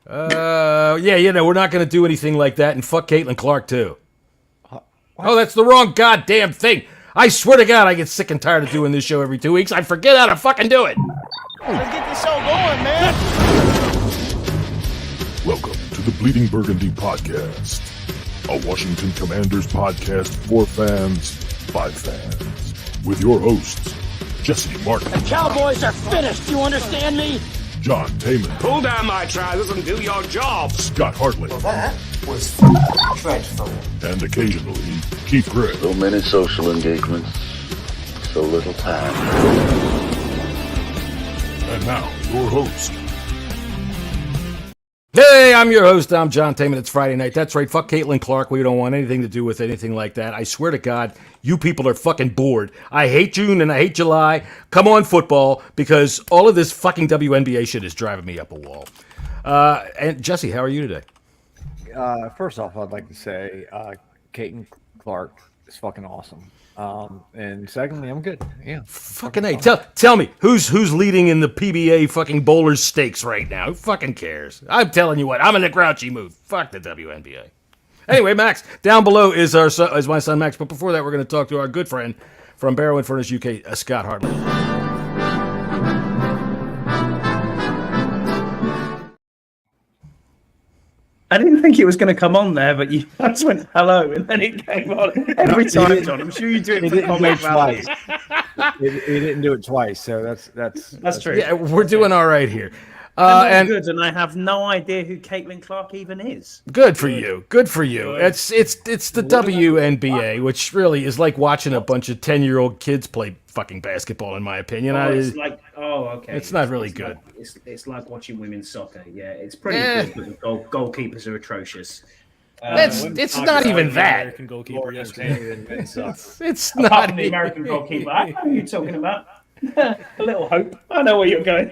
Yeah, we're not going to do anything like that, and fuck Caitlin Clark, too. Oh, that's the wrong goddamn thing. I swear to God, I get sick and tired of doing this show every 2 weeks. I forget how to fucking do it. Let's get this show going, man. Welcome to the Bleeding Burgundy Podcast, a Washington Commanders podcast for fans, by fans, with your hosts, Jesse Martin. The Cowboys are finished, you understand me? John Taman. Pull down my trousers and do your job. Scott Hartley. Well, that was dreadful. And occasionally, Keith Gregg. So many social engagements, so little time. And now, your host. Hey, I'm your host. I'm John Taman. It's Friday night. That's right. Fuck Caitlin Clark. We don't want anything to do with anything like that. I swear to God, you people are fucking bored. I hate June and I hate July. Come on, football, because all of this fucking WNBA shit is driving me up a wall. And Jesse, how are you today? First off, I'd like to say Caitlin Clark is fucking awesome. And secondly, I'm good. Yeah. Fucking hey, tell me who's leading in the PBA fucking bowlers stakes right now? Who fucking cares? I'm telling you what, I'm in a grouchy mood. Fuck the WNBA. Anyway, Max, down below is my son Max. But before that, we're going to talk to our good friend from Barrow and Furnace UK, Scott Hartley. I didn't think it was going to come on there, but you just went hello, and then it came on every time, John. I'm sure you do it. He didn't do it twice. He didn't do it twice, so that's true. Yeah, we're doing all right here. And good, and I have no idea who Caitlin Clark even is. Good for you. Good for you. It's the WNBA, which really is like watching a bunch of 10-year-old kids play fucking basketball, in my opinion. Okay. It's not really good. It's like watching women's soccer. Yeah, it's pretty good, but the goalkeepers are atrocious. It's not even that. American goalkeeper yesterday. It's not the American goalkeeper. I know who you're talking about. A little hope. I know where you're going.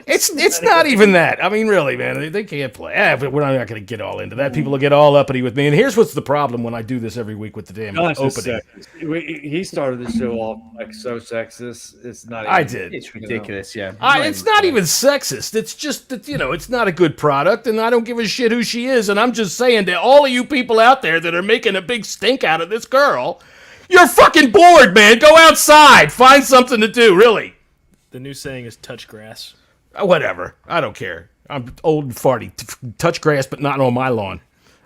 It's not even that. I mean, really, man, they can't play. But we're not going to get all into that. People will get all uppity with me. And here's what's the problem when I do this every week with the damn opening. He started the show off like so sexist. It's not. I did. It's ridiculous. Yeah. It's not even sexist. It's just that it's not a good product, and I don't give a shit who she is. And I'm just saying to all of you people out there that are making a big stink out of this girl, you're fucking bored, man. Go outside. Find something to do, really. The new saying is touch grass. Whatever. I don't care. I'm old and farty. Touch grass, but not on my lawn.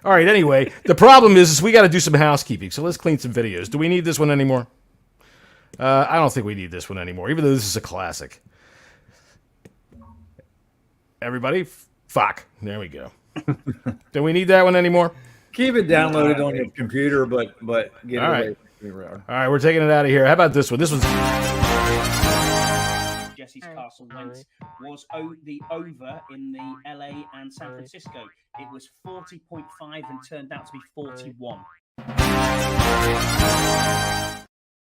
All right, anyway, the problem is we got to do some housekeeping, so let's clean some videos. Do we need this one anymore? I don't think we need this one anymore, even though this is a classic. Everybody? Fuck. There we go. Do we need that one anymore? Keep it downloaded on your computer, but get all it right. away. All right, we're taking it out of here. How about this one? This one's... Jesse's Castle went was the over in the LA and San Francisco. It was 40.5 and turned out to be 41.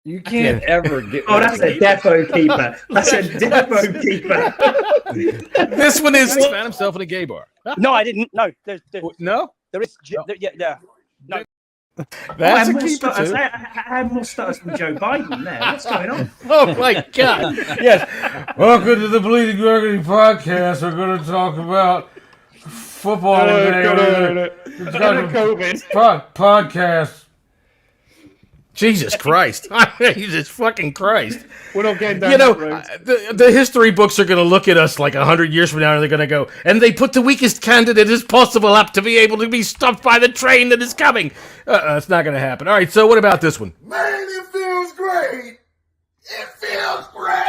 You can't ever get. Oh, that's a depot keeper. That's a depot keeper. This one is. He found himself in a gay bar. No, I didn't. No, No? there is. Yeah. No. That's a keeper, too. I had more stutters than Joe Biden there. What's going on? Oh, my God. Yes. Welcome to the Bleeding Burgundy Podcast. We're going to talk about football today. Podcast. Jesus Christ. Jesus fucking Christ. We don't get that. The history books are going to look at us like 100 years from now, and they're going to go, and they put the weakest candidate as possible up to be able to be stopped by the train that is coming. It's not going to happen. All right, so what about this one? Man, it feels great. It feels great.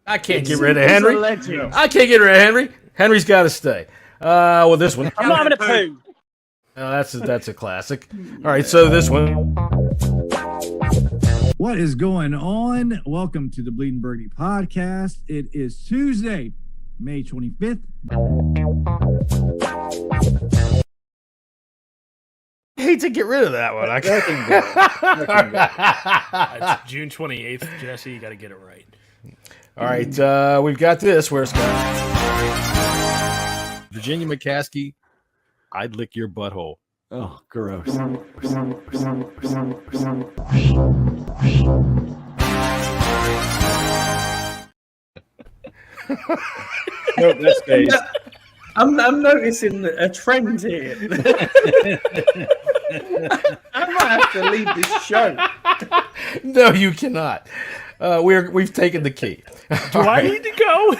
I can't get rid of Henry. I can't get rid of Henry. Henry's got to stay. Well, this one. I'm not having a poo. That's a classic. All right, so this one. What is going on? Welcome to the Bleeding Burgundy Podcast. It is Tuesday, May 25th. I hate to get rid of that one. It's June 28th, Jesse. You got to get it right. All right, we've got this. Where's Scott? Virginia McCaskey. I'd lick your butthole. Oh, gross. Nope, that's Dave. I'm noticing a trend here. I might have to leave this show. No, you cannot. We've taken the key. Do I need to go?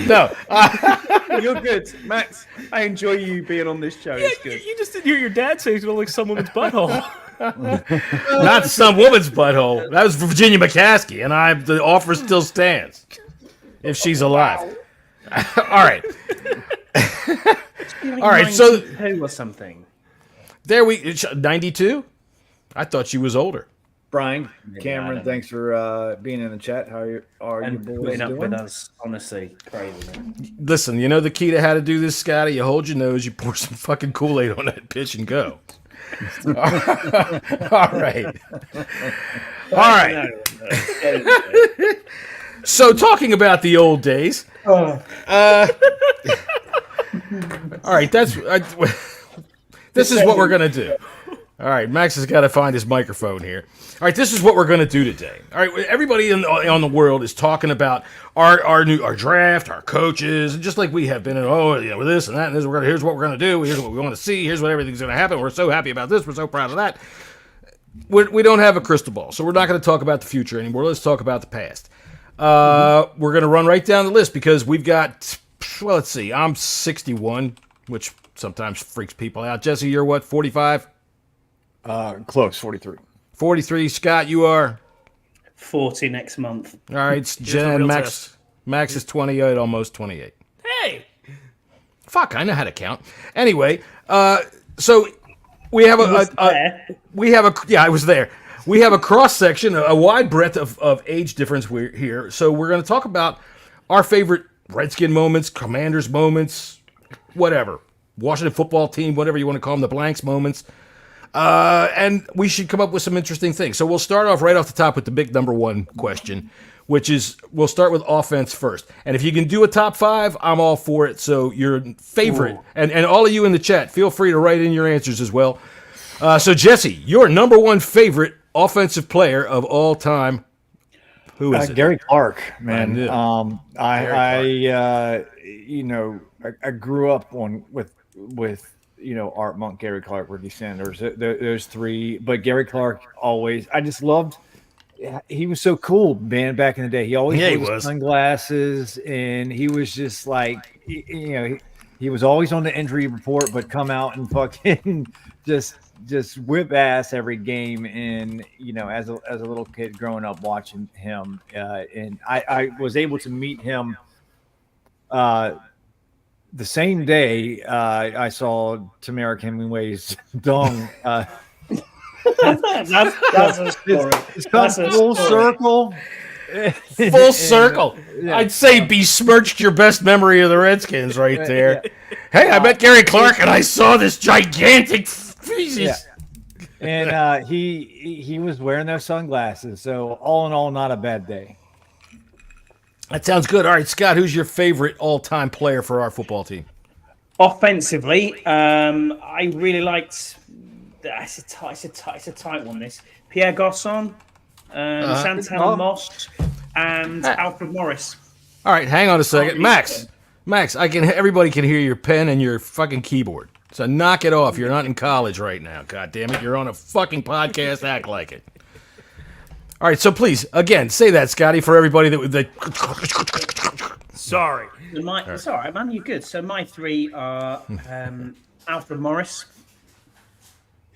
No. You're good, Max. I enjoy you being on this show. It's good. You just didn't hear your dad say it's going to look like some woman's butthole. Not some woman's butthole. That was Virginia McCaskey, and the offer still stands. If she's alive. All right. All right, so who or something. there 92? I thought she was older. Brian, Cameron, don't thanks for being in the chat. How are you boys putting up with doing? us, honestly, crazy. Man. Listen, you know the key to how to do this, Scotty? You hold your nose, you pour some fucking Kool-Aid on that pitch and go. All right. All right. So talking about the old days. All right, this is what we're going to do. All right, Max has got to find his microphone here. All right, this is what we're going to do today. All right, everybody on the world is talking about our draft, our coaches, and just like we have been. With this and that, and this. Here's what we're going to do. Here's what we want to see. Here's what everything's going to happen. We're so happy about this. We're so proud of that. We don't have a crystal ball, so we're not going to talk about the future anymore. Let's talk about the past. We're going to run right down the list because we've got. Well, let's see. I'm 61, which sometimes freaks people out. Jesse, you're what? 45. Close, 43. 43. Scott, you are 40 next month. all right. Jen, Max is 28, almost 28. Hey! Fuck, I know how to count. Anyway, so we have I was there. We have a cross section, a wide breadth of age difference here. So we're going to talk about our favorite Redskin moments, Commanders moments, whatever, Washington football team, whatever you want to call them, the blanks moments. And we should come up with some interesting things. So we'll start off right off the top with the big number one question, which is we'll start with offense first. And if you can do a top five, I'm all for it. So your favorite, and all of you in the chat, feel free to write in your answers as well. So Jesse, your number one favorite offensive player of all time, who is it? Gary Clark, man. I I grew up with Art Monk, Gary Clark, Ricky Sanders, those three. But Gary Clark always, I just loved. He was so cool, man. Back in the day, he always wore sunglasses, and he was just like, he was always on the injury report, but come out and fucking just whip ass every game. And as a little kid growing up watching him, and I was able to meet him. The same day I saw Tamara Hemingway's dong. That's a story. It's come full circle. Full circle. I'd say besmirched your best memory of the Redskins right there. Hey, I met Gary Clark and I saw this gigantic feces. Yeah. And he was wearing those sunglasses. So all in all, not a bad day. That sounds good. All right, Scott, who's your favorite all-time player for our football team? Offensively, I really liked. It's a tight one. This Pierre Garçon, Santana Moss, and Alfred Morris. All right, hang on a second, Max. Everybody can hear your pen and your fucking keyboard. So knock it off. You're not in college right now. God damn it, you're on a fucking podcast. Act like it. All right, so please, again, say that, Scotty, for everybody that. Sorry. It's all right, man. You're good. So my three are Alfred Morris,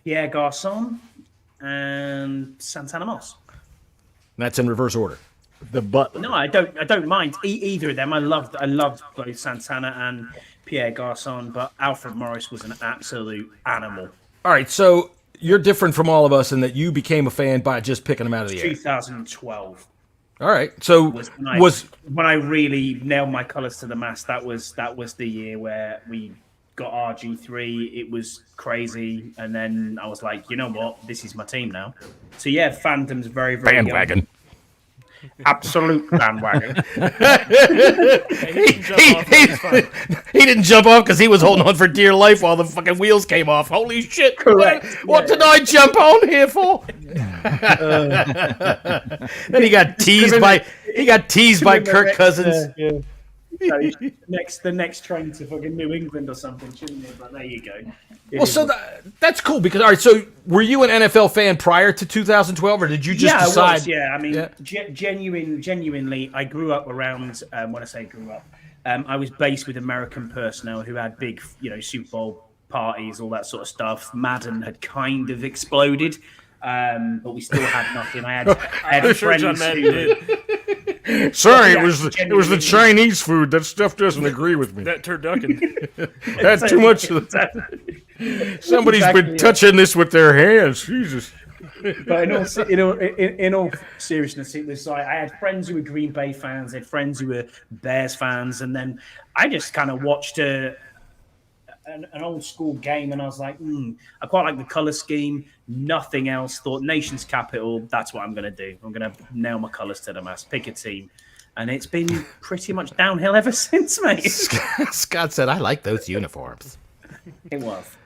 Pierre Garçon, and Santana Moss. That's in reverse order. The Butler. No, I don't mind either of them. I loved both Santana and Pierre Garçon, but Alfred Morris was an absolute animal. All right, so you're different from all of us in that you became a fan by just picking them out of the air. 2012. All right, so when I really nailed my colours to the mast. That was the year where we got RG3. It was crazy, and then I was like, you know what, this is my team now. So yeah, fandom's very bandwagon. Young. Absolute bandwagon. He didn't jump off because he was holding on for dear life while the fucking wheels came off. Holy shit! Correct. What did I jump on here for? Then he got teased by Kirk Cousins. the next train to fucking New England or something, shouldn't it? But there you go. Well, so that's cool because all right. So were you an NFL fan prior to 2012, or did you just decide? I was, yeah. I mean, genuinely, I grew up around. When I say grew up, I was based with American personnel who had big, Super Bowl parties, all that sort of stuff. Madden had kind of exploded, but we still had nothing. I had friends who. Sorry, it was the Chinese food. That stuff doesn't agree with me. That turducken. That's too much. Somebody's been touching this with their hands. Jesus. But in all seriousness, it was like I had friends who were Green Bay fans, I had friends who were Bears fans, and then I just kind of watched an old school game, and I was like, I quite like the color scheme. Nothing else. Thought nation's capital. That's what I'm going to do. I'm going to nail my colors to the mast. Pick a team, and it's been pretty much downhill ever since, mate. Scott said, "I like those uniforms." It was.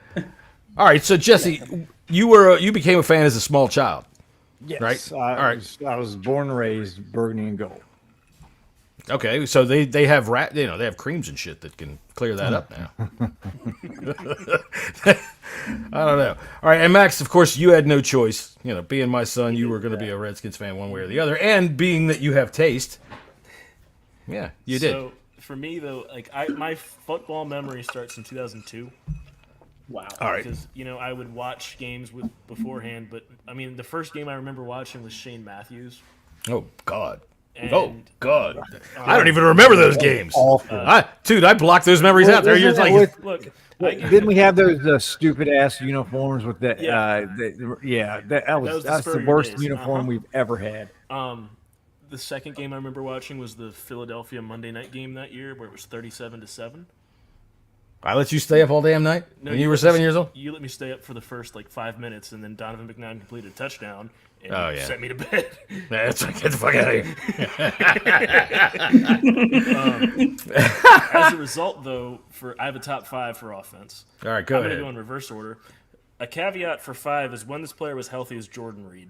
All right, so Jesse, you became a fan as a small child, Yes, right? All right. I was born and raised Burgundy and gold. Okay, so they have they have creams and shit that can clear that up now. I don't know. All right, and Max, of course, you had no choice. Being my son, you were going to be a Redskins fan one way or the other, and being that you have taste, yeah, you did. So for me though, my football memory starts in 2002. Wow. All right. Because I would watch games beforehand, but I mean the first game I remember watching was Shane Matthews. Oh God. And, I don't even remember those games. Awful. I blocked those memories out there. You're like, look. Didn't we have those stupid ass uniforms with that? Yeah. That's the worst uniform we've ever had. The second game I remember watching was the Philadelphia Monday night game that year, where it was 37-7. I let you stay up all damn night when you were 7 years old? You let me stay up for the first 5 minutes, and then Donovan McNabb completed a touchdown and sent me to bed. That's right. Get the fuck out of here. As a result, though, I have a top 5 for offense. All right, go ahead. I'm going to go in reverse order. A caveat for 5 is when this player was healthy is Jordan Reed.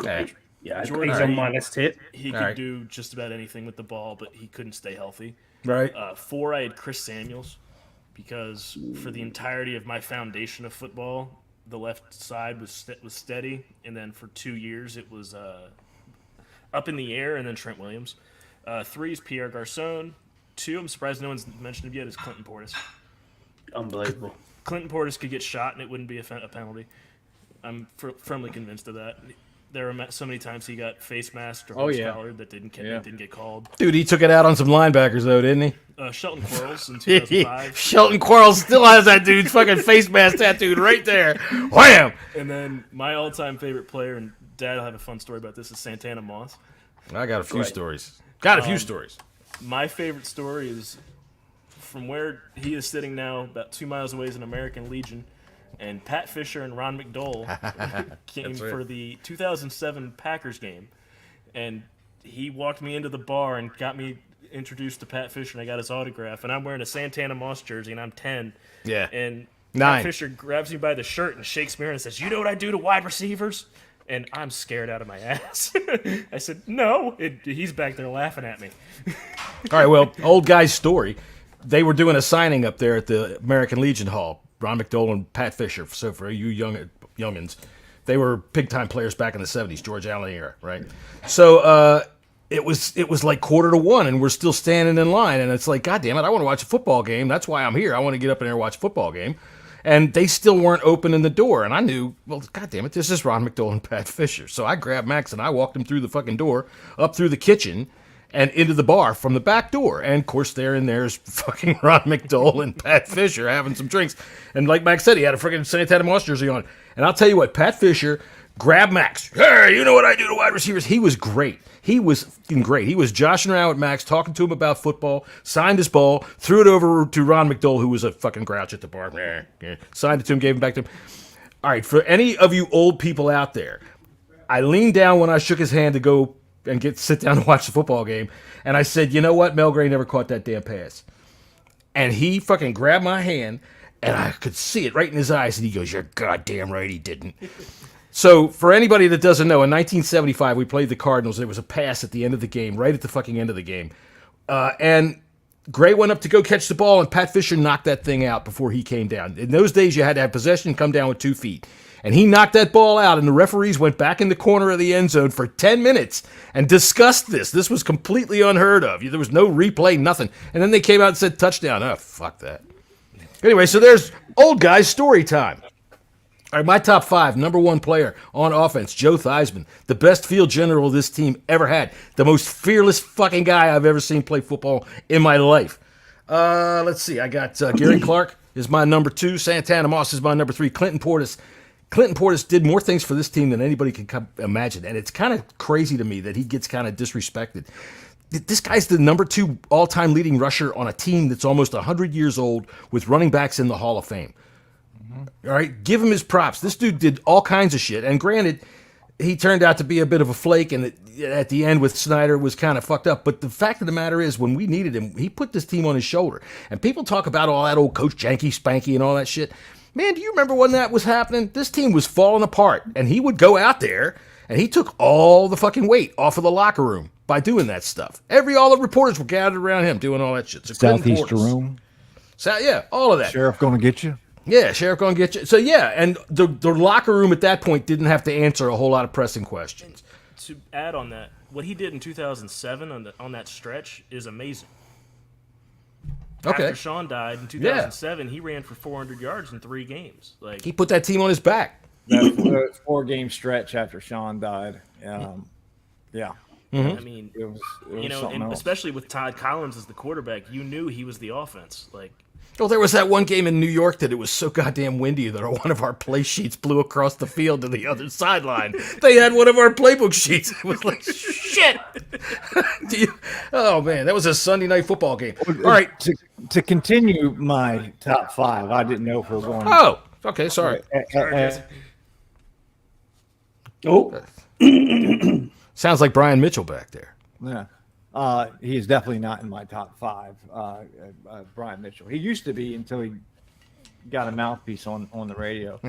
Okay. Yeah, Jordan he's Reed, on my list here. He could do just about anything with the ball, but he couldn't stay healthy. Right. 4, I had Chris Samuels, because for the entirety of my foundation of football, the left side was steady, and then for 2 years it was up in the air, and then Trent Williams. 3 is Pierre Garçon. 2, I'm surprised no one's mentioned him yet, is Clinton Portis. Unbelievable. Clinton Portis could get shot, and it wouldn't be a penalty. I'm firmly convinced of that. There were so many times he got face masked or collared that didn't get called. Dude, he took it out on some linebackers, though, didn't he? Shelton Quarles in 2005. Shelton Quarles still has that dude's fucking face mask tattooed right there. Wham! And then my all-time favorite player, and Dad will have a fun story about this, is Santana Moss. I got a few stories. Got a few stories. My favorite story is from where he is sitting now, about 2 miles away, is an American Legion. And Pat Fisher and Ron McDowell came for the 2007 Packers game. And he walked me into the bar and got me introduced to Pat Fisher, and I got his autograph. And I'm wearing a Santana Moss jersey, and I'm 10. Yeah. And 9. Pat Fisher grabs me by the shirt and shakes me around and says, "You know what I do to wide receivers?" And I'm scared out of my ass. I said, "No." He's back there laughing at me. All right, well, old guy's story. They were doing a signing up there at the American Legion Hall. Ron McDowell and Pat Fisher. So for you youngins, they were big-time players back in the 70s, George Allen era, right? So it was like 1:45, and we're still standing in line, and it's like, God damn it, I want to watch a football game. That's why I'm here. I want to get up in there and watch a football game. And they still weren't opening the door, and I knew, well, God damn it, this is Ron McDowell and Pat Fisher. So I grabbed Max, and I walked him through the fucking door, up through the kitchen, and into the bar from the back door. And, of course, there's fucking Ron McDowell and Pat Fisher having some drinks. And like Max said, he had a freaking Santana Moss jersey on. And I'll tell you what, Pat Fisher grabbed Max. Hey, you know what I do to wide receivers? He was great. He was fucking great. He was joshing around with Max, talking to him about football, signed his ball, threw it over to Ron McDowell, who was a fucking grouch at the bar. Signed it to him, gave it back to him. All right, for any of you old people out there, I leaned down when I shook his hand to go and sit down and watch the football game. And I said, you know what? Mel Gray never caught that damn pass. And he fucking grabbed my hand, and I could see it right in his eyes. And he goes, you're goddamn right he didn't. So for anybody that doesn't know, in 1975, we played the Cardinals. There was a pass at the end of the game, right at the fucking end of the game. And Gray went up to go catch the ball, and Pat Fisher knocked that thing out before he came down. In those days, you had to have possession and come down with 2 feet. And he knocked that ball out, and the referees went back in the corner of the end zone for 10 minutes and discussed this. This was completely unheard of. There was no replay, nothing. And then they came out and said, touchdown. Oh, fuck that. Anyway, so there's old guys' story time. All right, my top 5, number 1 player on offense, Joe Theismann, the best field general this team ever had, the most fearless fucking guy I've ever seen play football in my life. Let's see, I got Gary Clark is my number 2, Santana Moss is my number 3, Clinton Portis did more things for this team than anybody could imagine, and it's kind of crazy to me that he gets kind of disrespected. This guy's the number 2 all-time leading rusher on a team that's almost 100 years old with running backs in the Hall of Fame. All right, give him his props. This dude did all kinds of shit, and granted, he turned out to be a bit of a flake, and at the end with Snyder was kind of fucked up. But the fact of the matter is, when we needed him, he put this team on his shoulder. And people talk about all that old Coach Janky Spanky and all that shit. Man, do you remember when that was happening? This team was falling apart, and he would go out there, and he took all the fucking weight off of the locker room by doing that stuff. All the reporters were gathered around him doing all that shit. So Southeast room. So, yeah, all of that. Sheriff gonna get you. Yeah, Sheriff gonna get you. So yeah, and the locker room at that point didn't have to answer a whole lot of pressing questions. To add on that, what he did in 2007 on that stretch is amazing. Okay. After Sean died in 2007, he ran for 400 yards in 3 games. Like he put that team on his back. That 4-game stretch after Sean died. Yeah. Mm-hmm. I mean, it was and else. especially with Todd Collins as the quarterback, you knew he was the offense. Like. Well, there was that one game in New York that it was so goddamn windy that one of our play sheets blew across the field to the other sideline. They had one of our playbook sheets. It was like, shit. Oh, man, that was a Sunday night football game. All right. To continue my top 5, I didn't know if we were going. Oh, okay, sorry. Sounds like Brian Mitchell back there. Yeah. He is definitely not in my top 5, Brian Mitchell. He used to be until he got a mouthpiece on the radio.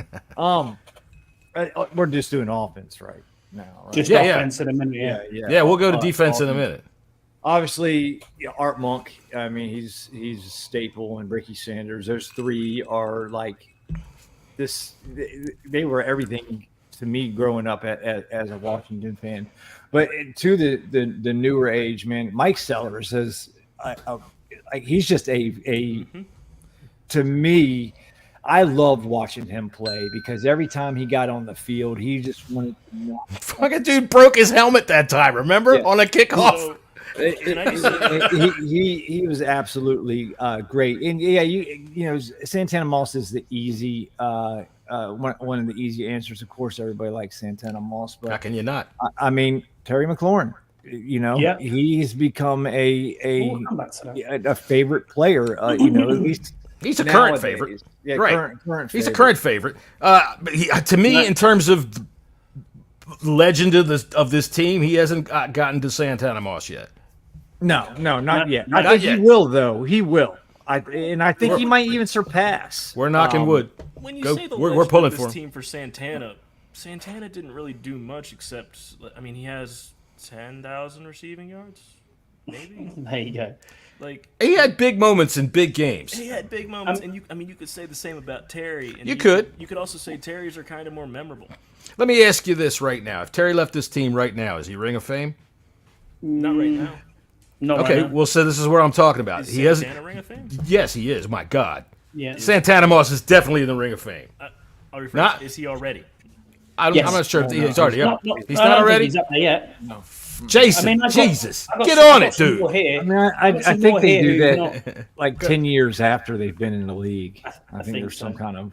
We're just doing offense right now. Right? Just offense in a minute. Yeah, we'll go to defense in a minute. Obviously, Art Monk, I mean, he's a staple, and Ricky Sanders. Those 3 are like this. They were everything to me growing up as a Washington fan. But to the newer age, man, Mike Sellers is he's just to me, I loved watching him play because every time he got on the field, he just wanted to fucking dude broke his helmet that time, remember? On a kickoff. He was absolutely great. And yeah, you know, Santana Moss is the easy one of the easy answers. Of course, everybody likes Santana Moss, but how can you not? I mean, Terry McLaurin, you know, he's become a favorite player. You know, at least he's a current favorite. Yeah, right. Current he's favorite. a current favorite. To me, in terms of legend of this team, he hasn't gotten to Santana Moss yet. No, not yet. I not think yet. he will, though. He will. I think he might even surpass. We're knocking wood. When you say the we're pulling for for this him. team for Santana didn't really do much except, I mean, he has 10,000 receiving yards, maybe. There you go. Like he had big moments in big games. He had big moments, and you could say the same about Terry. And you could also say Terry's are kind of more memorable. Let me ask you this right now: if Terry left this team right now, is he Ring of Fame? Not right now. No. Okay, well, so this is what I'm talking about. Is he Santana hasn't. Ring of Fame? Yes, he is. My God. Yeah. Santana Moss is definitely in the Ring of Fame. I'll rephrase. Is he already? I'm not sure if he's already up. He's I not don't already. think he's up there yet. No. Jason, Jesus, get on it, dude. I think they do that like 10 years after they've been in the league. I think there's some kind of.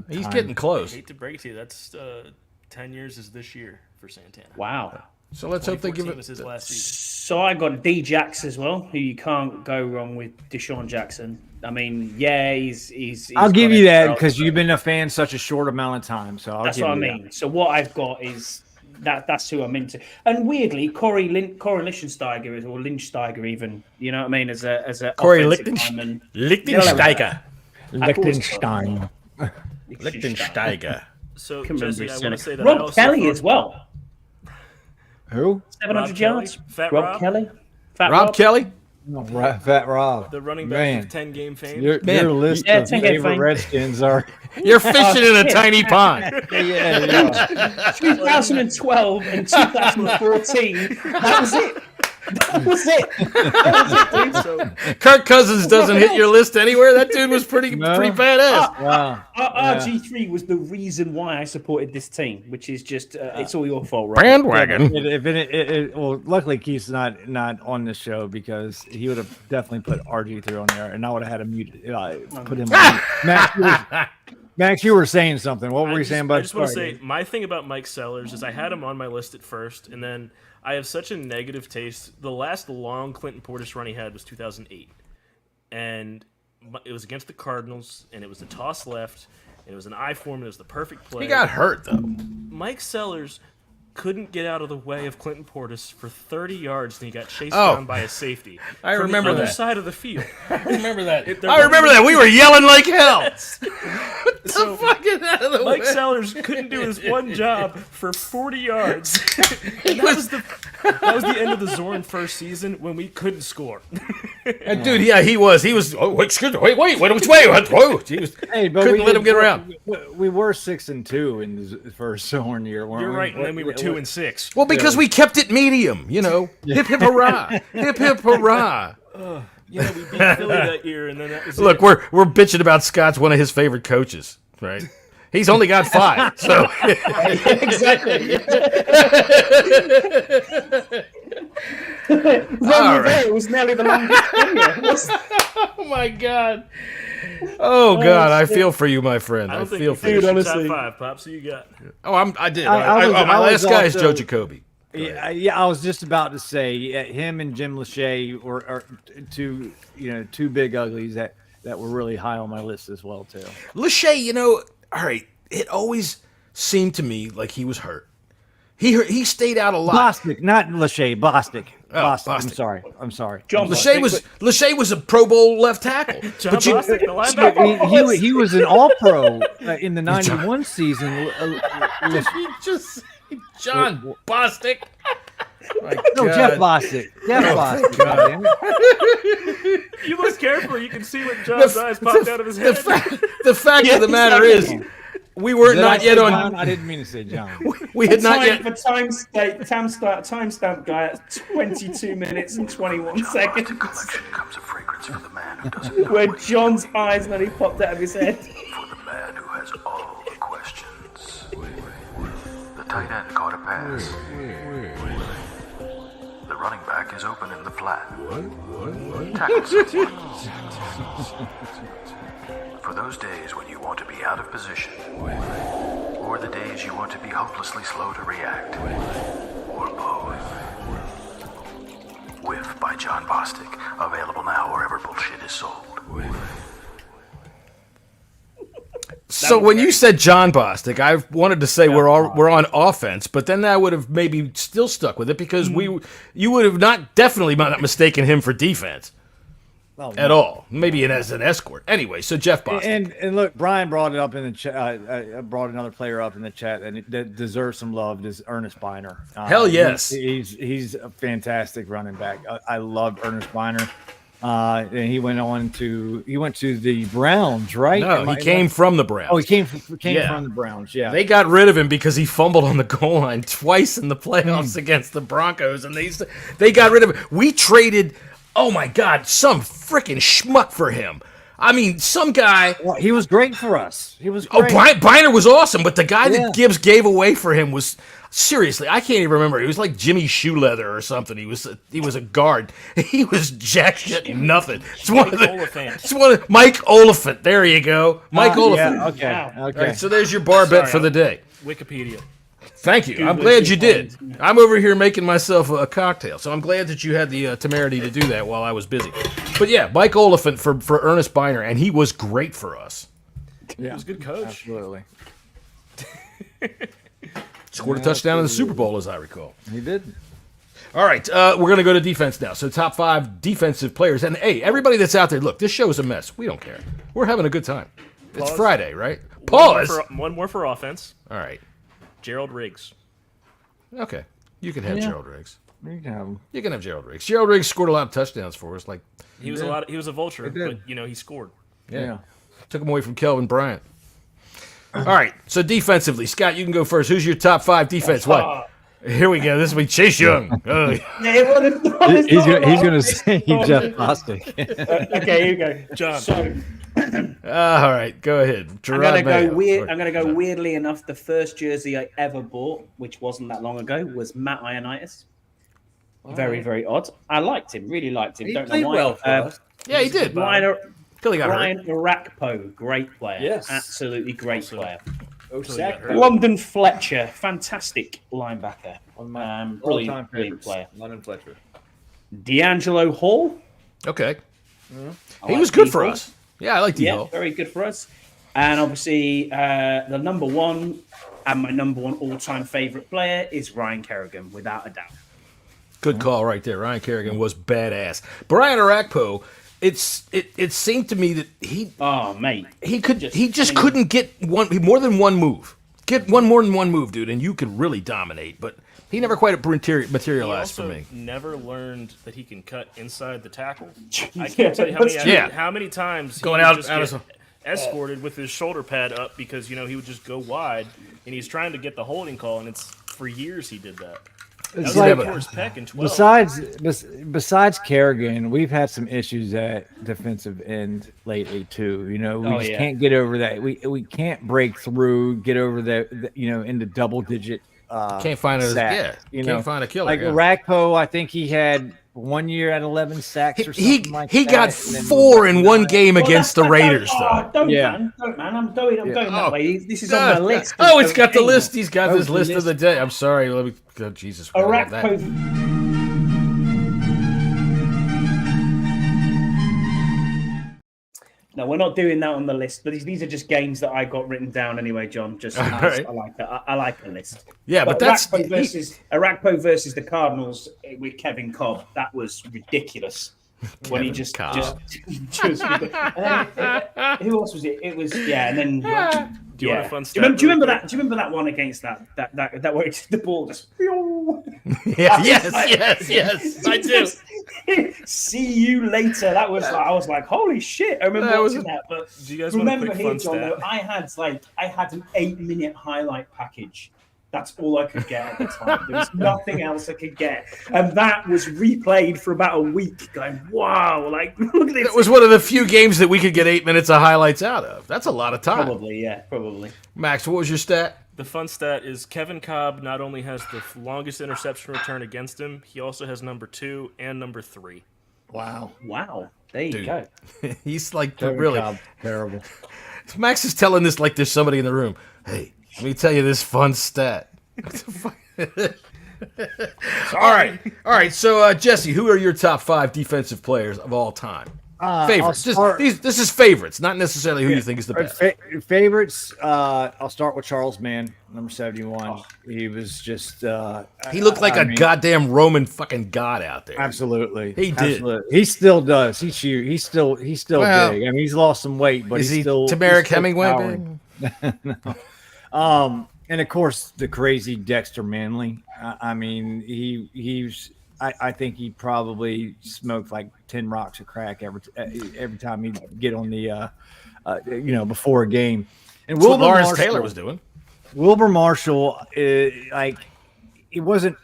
He's getting close. I hate to break it to you, that's 10 years is this year for Santana. Wow. So let's hope they give it. Was his last season. So I got D Jax as well, who you can't go wrong with Deshaun Jackson. I mean, yeah, he's I'll give you that because you've been a fan such a short amount of time. So that's what I mean. So what I've got is that's who I'm into. And weirdly, Corey Lichtensteiger or Lynchsteiger even, you know what I mean, as a Corey Lichtensteiger. Lichtensteiger. So Jesse, I want to say that Rob Kelly as well. Who? 700 yards. Fat Rob Kelly. Rob Kelly. Fat Rob. The running back Man. of 10-game fame. Your list of 10-game favorite fame. Redskins are. You're fishing in a tiny pond. Yeah. 2012 and 2014. That was it. That was it. That was it, dude. So, Kirk Cousins doesn't hit your list anywhere. That dude was pretty badass. Wow. RG3 was the reason why I supported this team, which is just it's all your fault, right? Bandwagon. Well, luckily Keith's not on this show because he would have definitely put RG3 on there, and I would have had to mute. Put him on. Max, you were saying something. What were you saying about? I just want to say my thing about Mike Sellers is I had him on my list at first, and then I have such a negative taste. The last long Clinton Portis run he had was 2008, and it was against the Cardinals, and it was a toss left, and it was an I form, and it was the perfect play. He got hurt though. Mike Sellers couldn't get out of the way of Clinton Portis for 30 yards, and he got chased down by a safety. I from remember the other that. side of the field. I remember that. I remember that. We were yelling like hell. So Fucking out of the Mike way. Sellers couldn't do his one job for 40 yards. And that was the end of the Zorn first season when we couldn't score. And dude, yeah, he was. Oh, excuse me. Wait, which way? Whoa, he was, couldn't let him get around. We were 6-2 in the first Zorn year, weren't You're we? right, and then we were 2-6. Well, because we kept it medium, you know. Hip hip hurrah, hip hip hurrah. Yeah, we beat Philly that year, and then that was Look, it. we're bitching about Scott's one of his favorite coaches, right? He's only got 5, so Exactly. It was nearly the longest tenure. Oh my god. Oh god, I feel for you, my friend. I I don't think feel you for you. finished honestly. top 5, Pops. Who you got? Oh, I did. I was- my I last was guy is Joe also- Jacoby. Yeah, I was just about to say him and Jim Lachey are two big uglies that were really high on my list as well too. Lachey, you know, all right, it always seemed to me like he was hurt. He stayed out a lot. Bostic, not Lachey, Bostic. Bostic. Bostic. I'm sorry. John Lachey was a Pro Bowl left tackle. John Bostic, the linebacker. He was an All-Pro in the '91 season. He just John Bostic. My No, God. Jeff Bostic. Jeff Bostic. goddamn it. You look carefully, you can see what John's eyes popped out of his head. The fact of the matter is, we were Did I not say yet John? on. I didn't mean to say John. We had not yet. For timestamp guy at 22 minutes and 21 seconds. comes a fragrance for the man who doesn't know Where John's eyes nearly popped out of his head. for the man who has all the questions. The tight end caught a pass. The running back is open in the flat. Tackle someone. For those days when you want to be out of position, or the days you want to be hopelessly slow to react, or both. Whiff by John Bostic, available now wherever bullshit is sold. So when you said John Bostic, I wanted to say we're on offense, but then I would have maybe still stuck with it because you would have definitely not mistaken him for defense at all. Maybe as an escort. Anyway, so Jeff Bostic. And look, Brian brought it up in the chat. Brought another player up in the chat that deserves some love. Is Ernest Biner? Hell yes. He's a fantastic running back. I loved Ernest Biner. And he went to the Browns, right? No, he came from the Browns. Oh, he came from the Browns. Yeah, They got rid of him because he fumbled on the goal line twice in the playoffs against the Broncos, and they got rid of him. We traded, oh my God, some freaking schmuck for him. I mean, some guy. Well, he was great for us. He was Oh, great. Biner was awesome, but the guy that Gibbs gave away for him was seriously. I can't even remember. He was like Jimmy Shoeleather or something. He was a guard. He was jack shit nothing. It's one of Mike Oliphant. There you go, Mike Oliphant. Yeah, okay. All right, so there's your bar bet for the day. Wikipedia. Thank you. I'm glad you did. I'm over here making myself a cocktail, so I'm glad that you had the temerity to do that while I was busy. But yeah, Mike Oliphant for Ernest Biner, and he was great for us. Yeah. He was a good coach. Absolutely. Scored a touchdown in the Super Bowl, as I recall. He did. All right, we're going to go to defense now. So top 5 defensive players. And, hey, everybody that's out there, look, this show is a mess. We don't care. We're having a good time. It's Friday, right? Pause. One more for offense. All right. Gerald Riggs. Okay. You can have Gerald Riggs. You can have him. You can have Gerald Riggs. Gerald Riggs scored a lot of touchdowns for us. Like He was a vulture, but he scored. Yeah. Took him away from Kelvin Bryant. All right, so defensively, Scott, you can go first. Who's your top 5 defense? What? Here we go. This will be Chase Young. Oh. He's going to say Jeff Bostic. Okay, here you go, John. So, all right, go ahead. I'm gonna go weirdly enough. The first jersey I ever bought, which wasn't that long ago, was Matt Ioannidis. Very odd. I liked him. Really liked him. He Don't played know why. well for us. Yeah, he did. Ryan Brian Arakpo, great player. Yes. Absolutely great player. Osaka. London Fletcher, fantastic linebacker. All-time Brilliant favorites. player. London Fletcher. D'Angelo Hall. Okay. I He like was good for D-Hall. us. Yeah, I like Yeah, D-Hall. very good for us. And obviously, the number one and my number one all-time favorite player is Ryan Kerrigan, without a doubt. Good call right there. Ryan Kerrigan was badass. Brian Arakpo, it seemed to me that he just couldn't get more than one move. Get more than one move, dude, and you could really dominate. But he never quite materialized for me. Never learned that he can cut inside the tackle. I Yeah, can't tell you that's how many times Going he out would just of get some- escorted with his shoulder pad up because he would just go wide and he's trying to get the holding call, and it's for years he did that. It's That was like, towards Peck in 12. besides Kerrigan, we've had some issues at defensive end lately too. We just can't get over that. We can't break through, get over that. Into double digit. Can't find a sack, can't find a killer. Like Arakpo, I think he had 1 year at 11 sacks or He something like he that. got and then 4 in one game against the Raiders, though. Don't, Yeah. man. I'm going that way. This is on God. my list. Oh, it's got the list. He's got Oh, his the list of list. the day. I'm sorry. Let me. God, Jesus. we have that. Arakpo. No, we're not doing that on the list. But these are just games that I got written down anyway, John. Just right. I like that. I like the list. Yeah, but that's Arakpo versus the Cardinals with Kevin Cobb. That was ridiculous. When he just Cobb. and then, who else was it? It was and then Do you want a fun stat? Do you remember real that? Do you remember that one against that where it's the ball just Yeah, yes, I do. See you later. That was I was like, holy shit! I remember watching that. But Do you guys want a remember quick here, fun John, stat? though, I had an 8-minute highlight package. That's all I could get at the time. There was nothing else I could get, and that was replayed for about a week. Going, wow! Like, look at this. It was one of the few games that we could get 8 minutes of highlights out of. That's a lot of time. Probably. Max, what was your stat? The fun stat is Kevin Cobb not only has the longest interception return against him, he also has number 2 and number 3. Wow. There you Dude. go. He's like Kevin really. Cobb, terrible. Max is telling this like there's somebody in the room. Hey, let me tell you this fun stat. All right. So, Jesse, who are your top 5 defensive players of all time? Favorites. This is favorites, not necessarily who you think is the best. Favorites. I'll start with Charles Mann, number 71. He was just. He looked like a goddamn Roman fucking god out there. Absolutely, He did. Absolutely. He still does. He's still Well, big. I mean, he's lost some weight, but is he's he still Tamarick he's still Hemingway? towering. Big? No. And of course, the crazy Dexter Manley. I mean, he's. I think he probably smoked like 10 rocks of crack every time he'd get on the, before a game. And That's what Wilbur Lawrence Marshall, Taylor was doing. Wilbur Marshall, it wasn't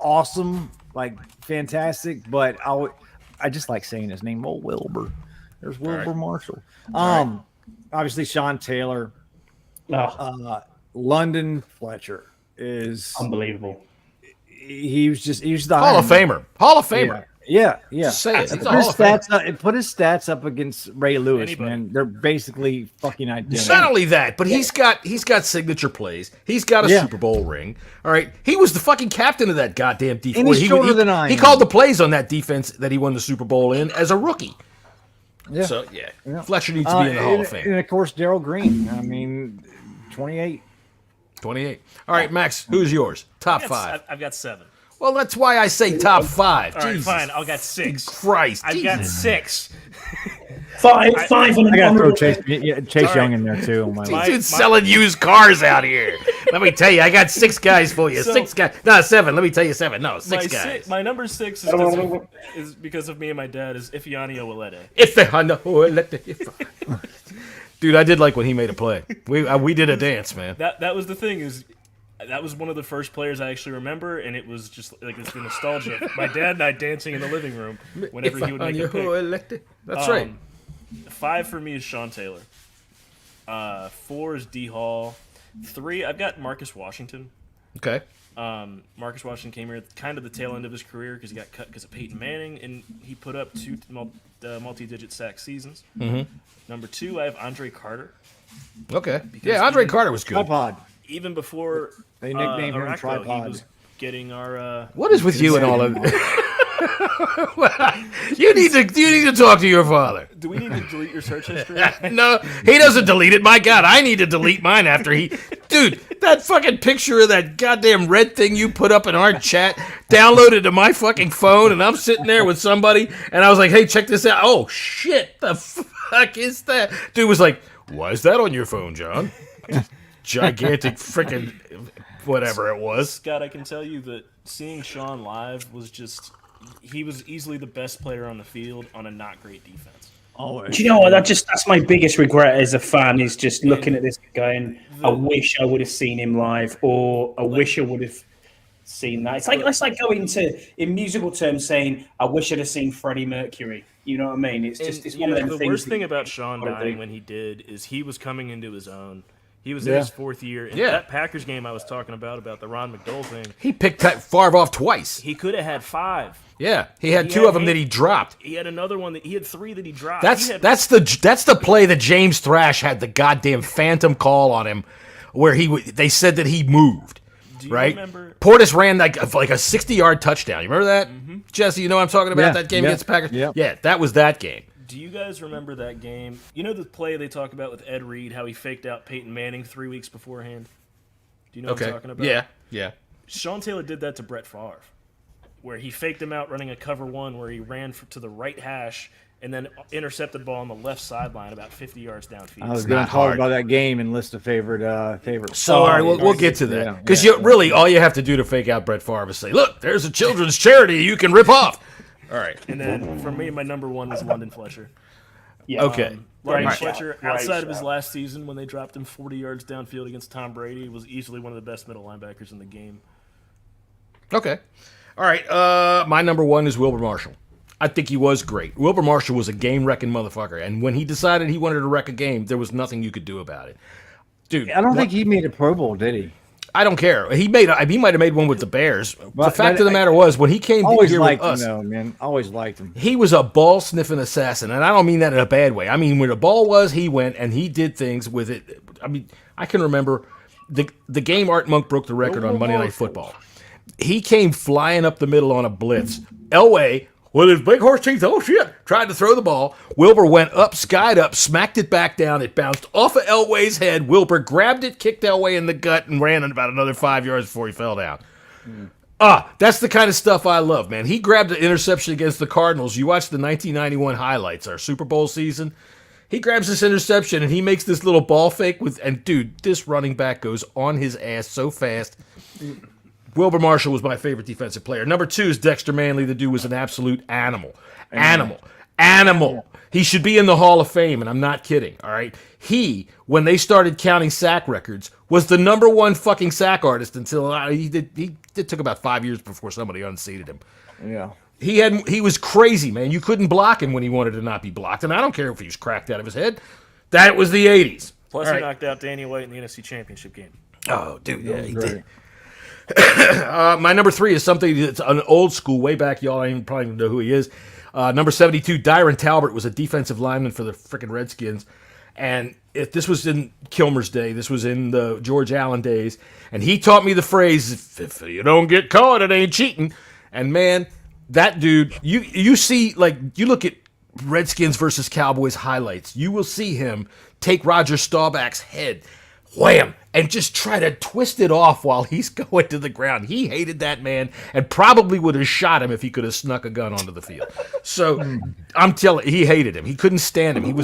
awesome, like fantastic, but I just like saying his name. Oh, Wilbur. There's Wilbur Marshall. Obviously Sean Taylor. London Fletcher is unbelievable. He was the Hall of Famer. Yeah. Just say it. He's a Put Hall his of Famer. stats up, put his stats up against Ray Lewis, Anybody. man. They're basically fucking identical. Not only that, but he's got signature plays. He's got a Super Bowl ring. All right, he was the fucking captain of that goddamn defense. And he's shorter than I am. He called the plays on that defense that he won the Super Bowl in as a rookie. Yeah. So Fletcher needs to be in the Hall of Fame. And of course, Darryl Green. I mean, 28. 28. All right, Max, who's yours? Top 5. I've got 7. Well, that's why I say top 5. All right, Jesus fine. I've got 6. Christ. I've got 6. Five and I gotta throw honorable- Chase Young in there too. On my These list. dude's selling used cars out here. Let me tell you, I got 6 guys for you. So- 6 guys. No, 7. Let me tell you 7. No, 6 guys. My number 6 is because of me and my dad is Ifeanyi Owelede. Dude, I did like when he made a play. We did a dance, man. That was the thing is. That was one of the first players I actually remember, and it was just like it's the nostalgia. My dad and I dancing in the living room whenever he would make a pick. That's right. 5 for me is Sean Taylor. 4 is D Hall. 3, I've got Marcus Washington. Okay. Marcus Washington came here at kind of the tail end of his career because he got cut because of Peyton Manning, and he put up 2 multi-digit sack seasons. Mm-hmm. Number 2, I have Andre Carter. Okay. Yeah, Andre Carter was good. Tripod. Even before They nicknamed him Arakpo, Tripod. he was getting our. What is with you and all of you need to talk to your father. Do we need to delete your search history? No, he doesn't delete it. My God, I need to delete mine after he... Dude, that fucking picture of that goddamn red thing you put up in our chat downloaded to my fucking phone, and I'm sitting there with somebody, and I was like, hey, check this out. Oh, shit, the fuck is that? Dude was like, why is that on your phone, John? Gigantic freaking whatever it was. Scott, I can tell you that seeing Sean live was just... He was easily the best player on the field on a not great defense. Do you know what? That's my biggest regret as a fan is just looking at this going, I wish I would have seen him live, or I wish I would have seen that. It's like going to, in musical terms, saying, I wish I'd have seen Freddie Mercury. You know what I mean? It's just, it's one of them things. The worst thing about Sean dying when he did is he was coming into his own. He was in his 4th year. And that Packers game I was talking about the Ron McDowell thing. He picked Favre off twice. He could have had 5. Yeah, he had 2 of them that he dropped. He had another one he had 3 that he dropped. That's the play that James Thrash had the goddamn phantom call on him, where they said that he moved. Do you right? remember? Portis ran like a 60-yard touchdown. You remember that, Jesse? You know what I'm talking about? That game against the Packers. Yeah, that was that game. Do you guys remember that game? You know the play they talk about with Ed Reed, how he faked out Peyton Manning 3 weeks beforehand? Do you know what I'm talking about? Yeah. Sean Taylor did that to Brett Favre, where he faked him out running a cover 1 where he ran to the right hash and then intercepted the ball on the left sideline about 50 yards downfield. I was going to talk about that game and list a favorite. So, all right, we'll get to that. Because really, all you have to do to fake out Brett Favre is say, look, there's a children's charity you can rip off. All right. And then for me, my number 1 is London Fletcher. Yeah. Okay. London Fletcher, outside of his last season when they dropped him 40 yards downfield against Tom Brady, was easily one of the best middle linebackers in the game. Okay. All right. My number 1 is Wilbur Marshall. I think he was great. Wilbur Marshall was a game-wrecking motherfucker. And when he decided he wanted to wreck a game, there was nothing you could do about it. Dude. I don't think he made a Pro Bowl, did he? I don't care. He might have made one with the Bears. The fact of the matter was, when he came here with us, always liked him. He was a ball sniffing assassin, and I don't mean that in a bad way. I mean, when the ball was, he went and he did things with it. I mean, I can remember the game Art Monk broke the record on Monday Night Football. He came flying up the middle on a blitz. Elway, with his big horse teeth, oh shit, tried to throw the ball. Wilbur went up, skied up, smacked it back down. It bounced off of Elway's head. Wilbur grabbed it, kicked Elway in the gut, and ran about another 5 yards before he fell down. That's the kind of stuff I love, man. He grabbed an interception against the Cardinals. You watch the 1991 highlights, our Super Bowl season. He grabs this interception, and he makes this little ball fake and dude, this running back goes on his ass so fast. Wilbur Marshall was my favorite defensive player. Number 2 is Dexter Manley. The dude was an absolute animal. Animal. He should be in the Hall of Fame, and I'm not kidding, all right? He, when they started counting sack records, was the number 1 fucking sack artist until it took about 5 years before somebody unseated him. Yeah. He was crazy, man. You couldn't block him when he wanted to not be blocked, and I don't care if he was cracked out of his head. That was the 80s. Plus, he knocked out Danny White in the NFC Championship game. Oh, dude, yeah, he did. My number 3 is something that's an old school, way back, y'all. I probably don't know who he is. Number 72, Dyron Talbert was a defensive lineman for the frickin' Redskins. And this was in Kilmer's day. This was in the George Allen days. And he taught me the phrase, if you don't get caught, it ain't cheating. And, man, that dude, you see, like, you look at Redskins versus Cowboys highlights. You will see him take Roger Staubach's head, wham, and just try to twist it off while he's going to the ground. He hated that man and probably would have shot him if he could have snuck a gun onto the field. So I'm telling you, he hated him. He couldn't stand him.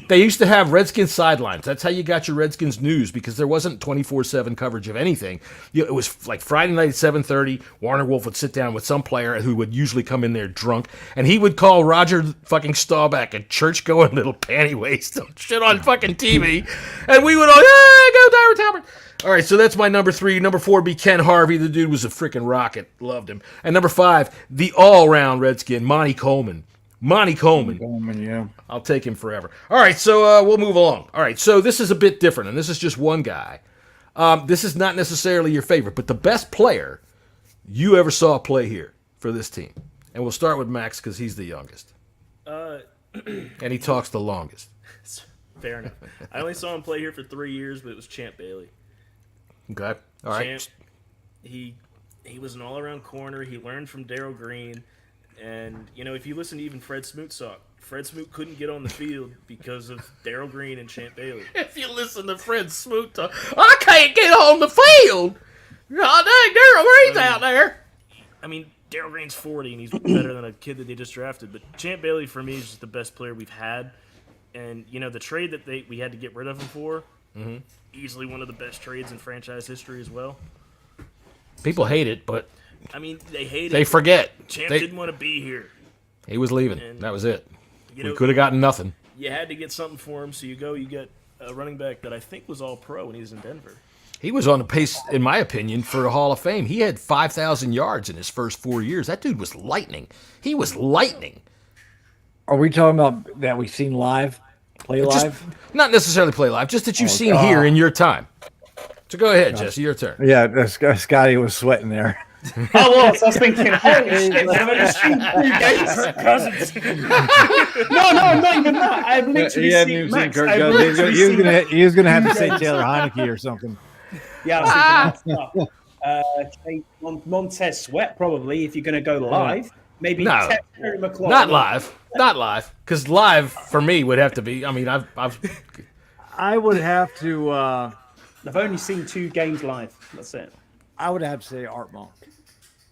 They used to have Redskins sidelines. That's how you got your Redskins news, because there wasn't 24/7 coverage of anything. It was like Friday night at 7:30, Warner Wolf would sit down with some player who would usually come in there drunk, and he would call Roger fucking Staubach a church-going little panty waist shit on fucking TV, and we would all, yeah, go Tyra Talbot. All right, so that's my number 3. Number 4 would be Ken Harvey. The dude was a freaking rocket. Loved him. And number 5, the all-around Redskin, Monty Coleman. Monty Coleman, yeah. I'll take him forever. All right, so we'll move along. All right, so this is a bit different, and this is just one guy. This is not necessarily your favorite, but the best player you ever saw play here for this team. And we'll start with Max because he's the youngest. And he talks the longest. Fair enough. I only saw him play here for 3 years, but it was Champ Bailey. Okay. All right. Champ, he was an all-around corner. He learned from Darryl Green. And, you know, if you listen to even Fred Smoot talk, Fred Smoot couldn't get on the field because of Darryl Green and Champ Bailey. If you listen to Fred Smoot talk, I can't get on the field. God dang, Darryl Green's out there. I mean, Darryl Green's 40, and he's better than a kid that they just drafted. But Champ Bailey, for me, is just the best player we've had. And, you know, the trade that we had to get rid of him for, easily one of the best trades in franchise history as well. People hate it, but I mean, they hate it. They forget. Champ didn't want to be here. He was leaving. And, that was it. We could have gotten nothing. You had to get something for him, so you get a running back that I think was all pro when he was in Denver. He was on the pace, in my opinion, for a Hall of Fame. He had 5,000 yards in his first 4 years. That dude was lightning. He was lightning. Are we talking about that we've seen live? Play live? Not necessarily play live, just that you've seen here in your time. So go ahead, Jesse, your turn. Yeah, Scotty was sweating there. I was thinking, holy shit, I've only seen 2 games. No, not even that. I've literally seen Max. He was going to have to say Taylor Heineke or something. Yeah, I was thinking that stuff. Montez Sweat, probably, if you're going to go live. Maybe Terry McLaurin. Not live. Because live, for me, would have to be, I mean, I would have to... I've only seen 2 games live. That's it. I would have to say Art Monk.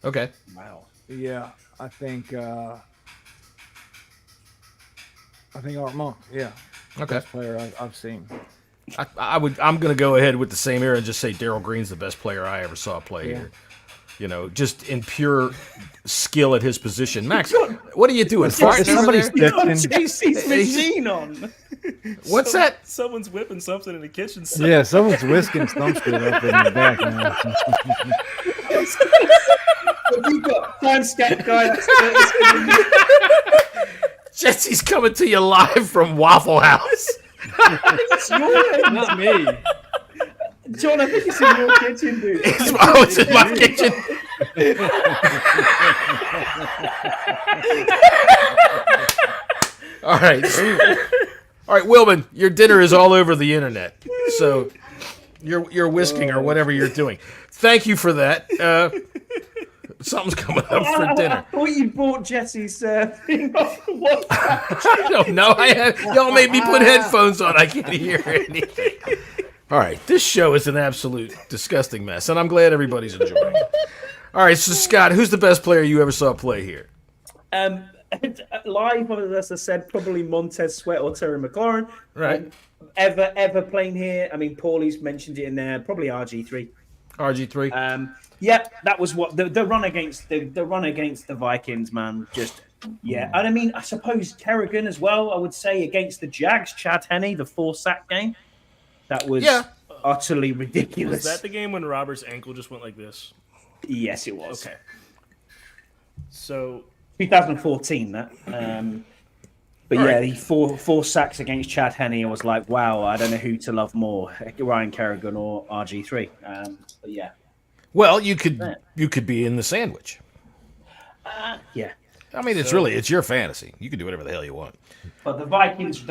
Okay. Wow. Yeah, I think Art Monk. Yeah. Okay. Best player I've seen. I'm going to go ahead with the same era and just say Darryl Green's the best player I ever saw play here. You know, just in pure skill at his position. Max, what are you doing? Somebody's Jesse's machine on. What's that? Someone's whipping something in the kitchen. Yeah, someone's whisking some shit up in the back. You got timestamp guy. Jesse's coming to you live from Waffle House. It's your Not me. John, I think it's in your kitchen, dude. It's in my kitchen. All right, Wilman, your dinner is all over the internet. So you're whisking or whatever you're doing. Thank you for that. Something's coming up for dinner. I thought you bought Jesse's thing off the WhatsApp. I don't know. Y'all made me put headphones on. I can't hear anything. All right, this show is an absolute disgusting mess, and I'm glad everybody's enjoying it. All right, so Scott, who's the best player you ever saw play here? Live, as I said, probably Montez Sweat or Terry McLaurin. Right. Ever playing here? I mean, Paulie's mentioned it in there. Probably RG3. RG3. Yeah, that was what the run against the Vikings, man. Just and I mean, I suppose Kerrigan as well. I would say against the Jags, Chad Henne, the 4-sack game. That was utterly ridiculous. Was that the game when Robert's ankle just went like this? Yes, it was. Okay. So 2014, that. But yeah, he four sacks against Chad Henne. I was like, wow, I don't know who to love more, Ryan Kerrigan or RG3. But yeah. Well, you could be in the sandwich. Yeah. I mean, it's your fantasy. You can do whatever the hell you want. But the Vikings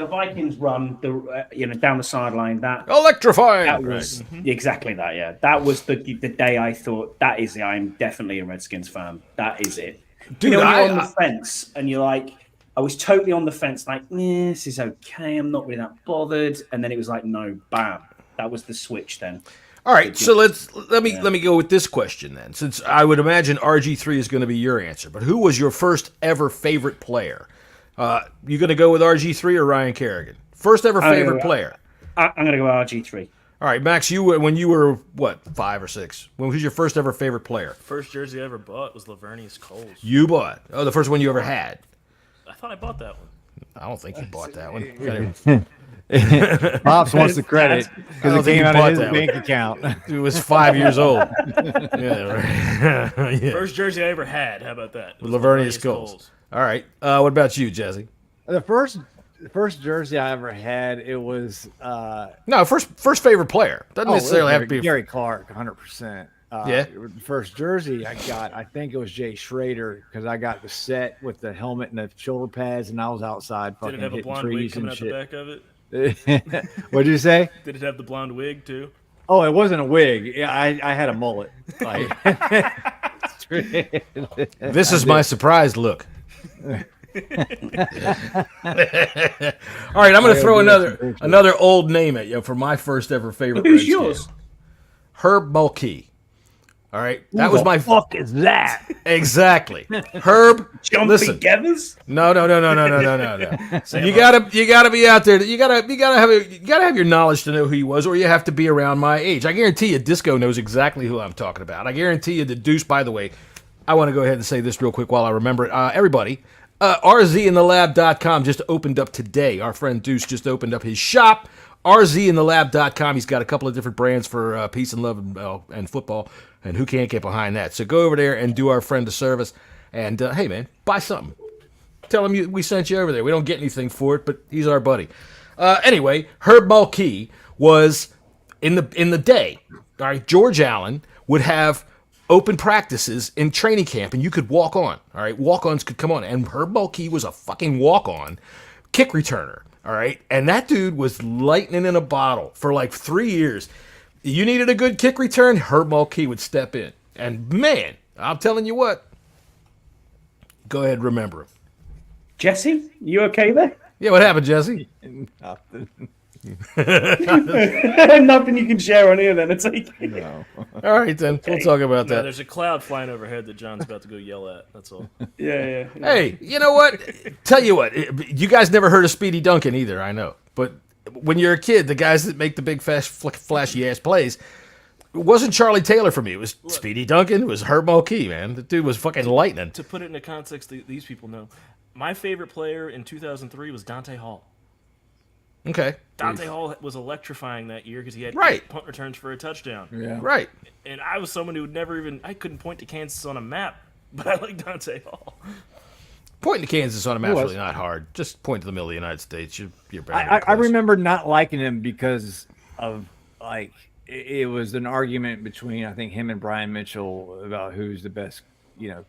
run down the sideline. That electrifying. That was exactly that. Yeah, that was the day I thought that is it. I'm definitely a Redskins fan. That is it. Dude, you're on the fence and you're like, I was totally on the fence. Like, this is okay. I'm not really that bothered. And then it was like, no, bam. That was the switch. Then. All right, so let me go with this question then, since I would imagine RG3 is going to be your answer. But who was your first ever favorite player? You going to go with RG3 or Ryan Kerrigan? First ever favorite player. I'm going to go RG3. All right, Max, when you were, what, 5 or 6? When was your first ever favorite player? First jersey I ever bought was Lavernius Coles. You bought? Oh, the first one you ever had? I thought I bought that one. I don't think you bought that one. Pops wants the credit because it came out of his bank account. It was 5 years old. Yeah, right. Yeah. First jersey I ever had. How about that? Lavernius Coles. All right. What about you, Jesse? The first jersey I ever had, it was no first favorite player. Doesn't necessarily have to be Gary Clark, 100%. Yeah. The first jersey I got, I think it was Jay Schrader because I got the set with the helmet and the shoulder pads, and I was outside fucking Did it have a hitting blonde wig trees coming and out shit. the back of it? What'd you say? Did it have the blonde wig too? Oh, it wasn't a wig. Yeah, I had a mullet. Like, this is my surprised look. All right, I'm going to throw another old name at you for my first ever favorite. Who's yours? Herb Mulkey. All right, that Who was the my fuck is that? Exactly, Herb. Jumping listen, Gethers? No. You gotta be out there. You gotta have your knowledge to know who he was, or you have to be around my age. I guarantee you, Disco knows exactly who I'm talking about. I guarantee you, the Deuce. By the way, I want to go ahead and say this real quick while I remember it. Everybody, RZinTheLab.com just opened up today. Our friend Deuce just opened up his shop. RZinTheLab.com. He's got a couple of different brands for peace and love and football. And who can't get behind that? So go over there and do our friend a service. And, hey, man, buy something. Tell him we sent you over there. We don't get anything for it, but he's our buddy. Anyway, Herb Mulkey was, in the day, all right, George Allen would have open practices in training camp, and you could walk on. All right, walk-ons could come on. And Herb Mulkey was a fucking walk-on kick returner. All right, and that dude was lightning in a bottle for like 3 years. You needed a good kick return, Herb Mulkey would step in. And, man, I'm telling you what. Go ahead, remember him. Jesse, you okay there? Yeah, what happened, Jesse? Nothing. Nothing you can share on here, then. It's like... No. All right, then. We'll talk about that. There's a cloud flying overhead that John's about to go yell at. That's all. Yeah. Hey, you know what? Tell you what. You guys never heard of Speedy Duncan either, I know. But when you're a kid, the guys that make the big, flashy-ass plays, it wasn't Charlie Taylor for me. It was Speedy Duncan. It was Herb Mulkey, man. The dude was fucking lightning. To put it into context, these people know. My favorite player in 2003 was Dante Hall. Okay. Dante Hall was electrifying that year because he had Right. 8 punt returns for a touchdown. Yeah. Right. And I was someone who would never even... I couldn't point to Kansas on a map, but I like Dante Hall. Pointing to Kansas on a map's really not hard. Just point to the middle of the United States. You're better. I remember not liking him because of, like, it was an argument between, I think, him and Brian Mitchell about who's the best,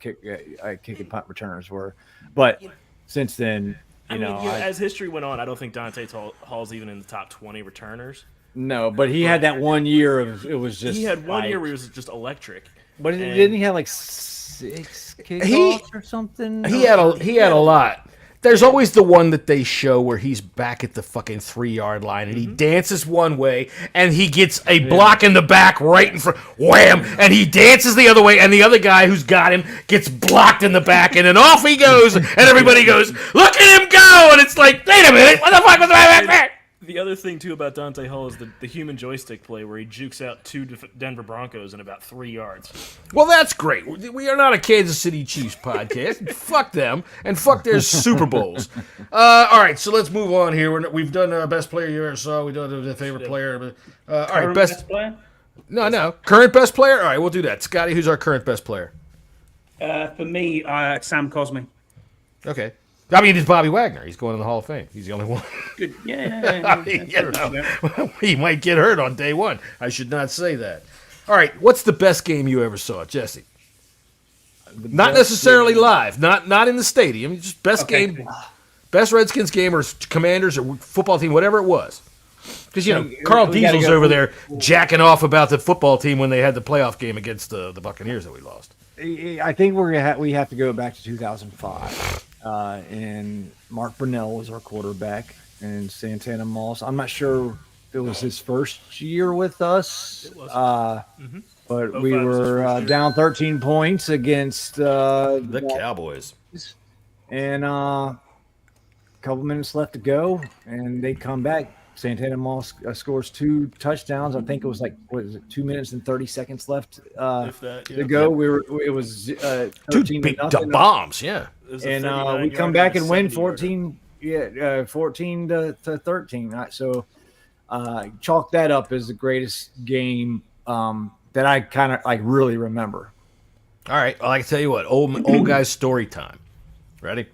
kick and punt returners were. But since then, as history went on, I don't think Dante Hall's even in the top 20 returners. No, but he had that 1 year of it was just. He had one year where he was just electric. But didn't he have like 6 kickoffs or something? He had a lot. There's always the one that they show where he's back at the fucking 3-yard line and he dances one way and he gets a block in the back right in front, wham, and he dances the other way and the other guy who's got him gets blocked in the back and then off he goes and everybody goes, look at him go, and it's like, wait a minute, what the fuck was that? The other thing, too, about Dante Hall is the human joystick play where he jukes out 2 Denver Broncos in about 3 yards. Well, that's great. We are not a Kansas City Chiefs podcast. Fuck them, and fuck their Super Bowls. All right, so let's move on here. We've done best player you ever saw. We've done the favorite player. All right, best player? No. Current best player? All right, we'll do that. Scotty, who's our current best player? For me, Sam Cosmi. Okay. I mean, it's Bobby Wagner. He's going in the Hall of Fame. He's the only one. Good. Yeah. He might get hurt on day one. I should not say that. All right, what's the best game you ever saw, Jesse? Not necessarily live, not in the stadium. Just best game, best Redskins game or Commanders or football team, whatever it was. Because Carl Diesel's over there jacking off about the football team when they had the playoff game against the Buccaneers that we lost. I think we have to go back to 2005. And Mark Brunell was our quarterback, and Santana Moss. I'm not sure it was his first year with us. It was. But 05 we was his were first year. down 13 points against The Cowboys. and a couple minutes left to go, and they come back. Santana Moss scores 2 touchdowns. I think it was 2 minutes and 30 seconds left If that, to yeah. go. It was 13 Two to big nothing. bombs, yeah. It was a And 39 we come yarder back and and win 70 14 to 13. So chalk that up as the greatest game that I kind of really remember. All right, well, I can tell you what, old guy's story time. Ready?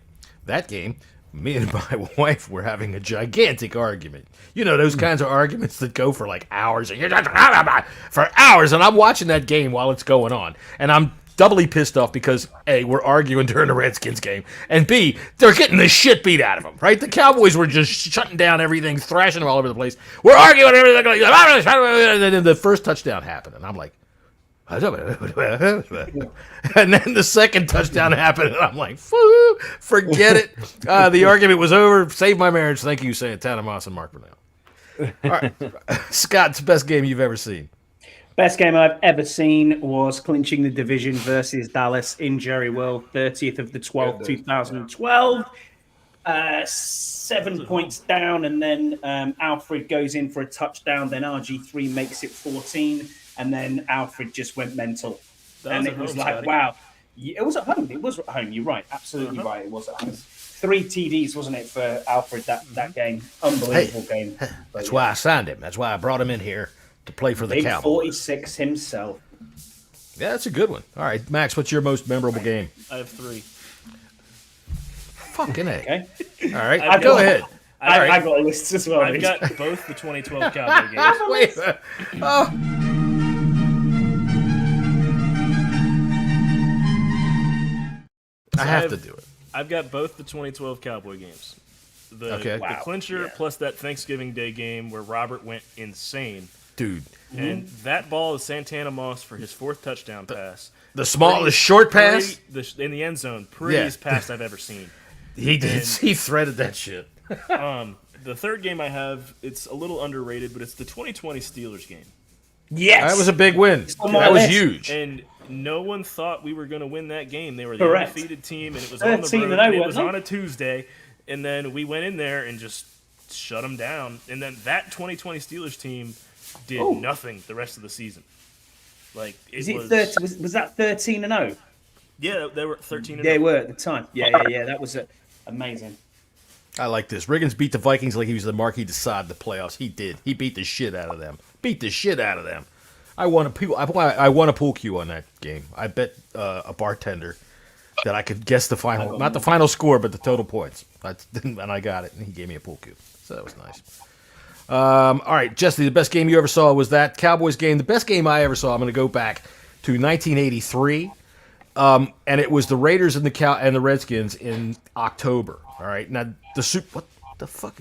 That game, me and my wife were having a gigantic argument. You know, those kinds of arguments that go for like hours. And you're just for hours, and I'm watching that game while it's going on. And I'm doubly pissed off because, A, we're arguing during the Redskins game, and B, they're getting the shit beat out of them, right? The Cowboys were just shutting down everything, thrashing them all over the place. We're arguing everything. And then the first touchdown happened, and I'm like, and then the second touchdown happened, and I'm like, forget it. The argument was over. Save my marriage. Thank you, Santana Moss and Mark Brunel. All right. Scott, it's the best game you've ever seen. Best game I've ever seen was clinching the division versus Dallas in Jerry World, 30th of the 12th, 2012. 7 points down, and then Alfred goes in for a touchdown. Then RG3 makes it 14, and then Alfred just went mental. And it was like, wow. It was at home. It was at home. You're right. Absolutely right. It was at home. 3 TDs, wasn't it, for Alfred that game? Unbelievable game. That's why I signed him. That's why I brought him in here to play for the Big Cowboys. 46 himself. Yeah, that's a good one. All right, Max, what's your most memorable game? I have 3. Fucking A. Okay. All right, go ahead. I got a list as well. I've got both the 2012 Cowboy games. Wait. I have to do it. I've got both the 2012 Cowboy games. The clincher plus that Thanksgiving Day game where Robert went insane. Dude. And that ball is Santana Moss for his 4th touchdown pass. The short pass? In the end zone. Prettiest pass I've ever seen. He did. He threaded that shit. The third game I have, it's a little underrated, but it's the 2020 Steelers game. Yes! That was a big win. That was huge. And no one thought we were going to win that game. They were the Correct. undefeated team, and it was on the road, and it was on a Tuesday. And then we went in there and just shut them down. And then that 2020 Steelers team did nothing the rest of the season. Like was that 13-0? Yeah, they were 13-0. They were at the time. Yeah. That was amazing. I like this. Riggins beat the Vikings like he was the marquee to decide the playoffs. He did. He beat the shit out of them. I won a pool cue on that game. I bet a bartender that I could guess the final, not the final score, but the total points. And I got it, and he gave me a pool cue. So that was nice. All right, Jesse, the best game you ever saw was that Cowboys game. The best game I ever saw, I'm going to go back to 1983, and it was the Raiders and the Redskins in October. All right, now what the fuck?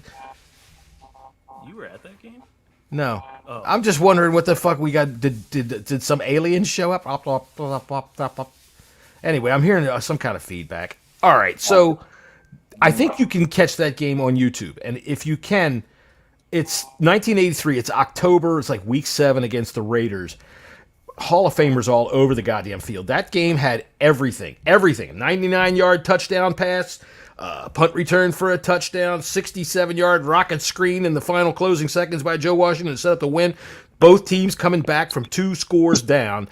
You were at that game? No, I'm just wondering what the fuck we got. Did some aliens show up? Anyway, I'm hearing some kind of feedback. All right, so I think you can catch that game on YouTube, and if you can, it's 1983. It's October. It's like week 7 against the Raiders. Hall of Famers all over the goddamn field. That game had everything. 99-yard touchdown pass, punt return for a touchdown, 67-yard rocket screen in the final closing seconds by Joe Washington to set up the win. Both teams coming back from 2 scores down.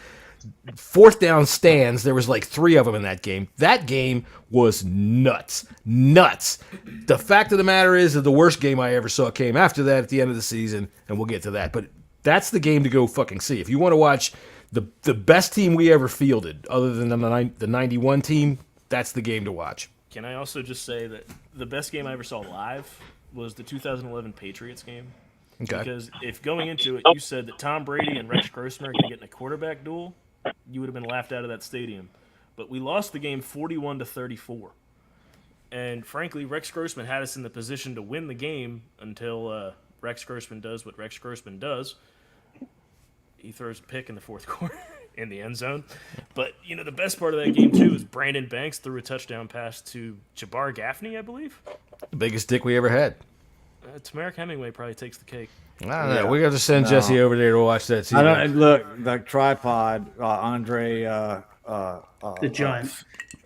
4th down stands. There was like 3 of them in that game. That game was nuts. The fact of the matter is that the worst game I ever saw came after that at the end of the season, and we'll get to that. But that's the game to go fucking see. If you want to watch the best team we ever fielded, other than the 91 team, that's the game to watch. Can I also just say that the best game I ever saw live was the 2011 Patriots game? Okay. Because if going into it you said that Tom Brady and Rex Grossman are going to get in a quarterback duel, you would have been laughed out of that stadium. But we lost the game 41-34. And frankly, Rex Grossman had us in the position to win the game until Rex Grossman does what Rex Grossman does. He throws a pick in the 4th quarter in the end zone. But, the best part of that game, too, is Brandon Banks threw a touchdown pass to Jabbar Gaffney, I believe. The biggest dick we ever had. Tamarick Hemingway probably takes the cake. I don't know. We got to send Jesse over there to watch that. I don't look the tripod. Andre, the giant.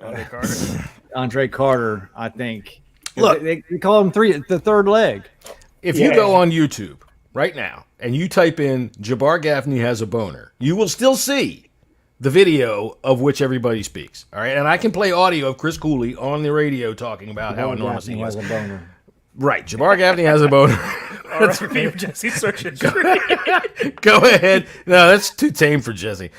Andre Carter. Andre Carter. I think. Look, they call him the third leg. If you go on YouTube right now and you type in Jabbar Gaffney has a boner, you will still see the video of which everybody speaks. All right, and I can play audio of Chris Cooley on the radio talking about how enormous he is. Right, Jabbar Gaffney has a boner. That's your Jesse search history. Go ahead. No, that's too tame for Jesse.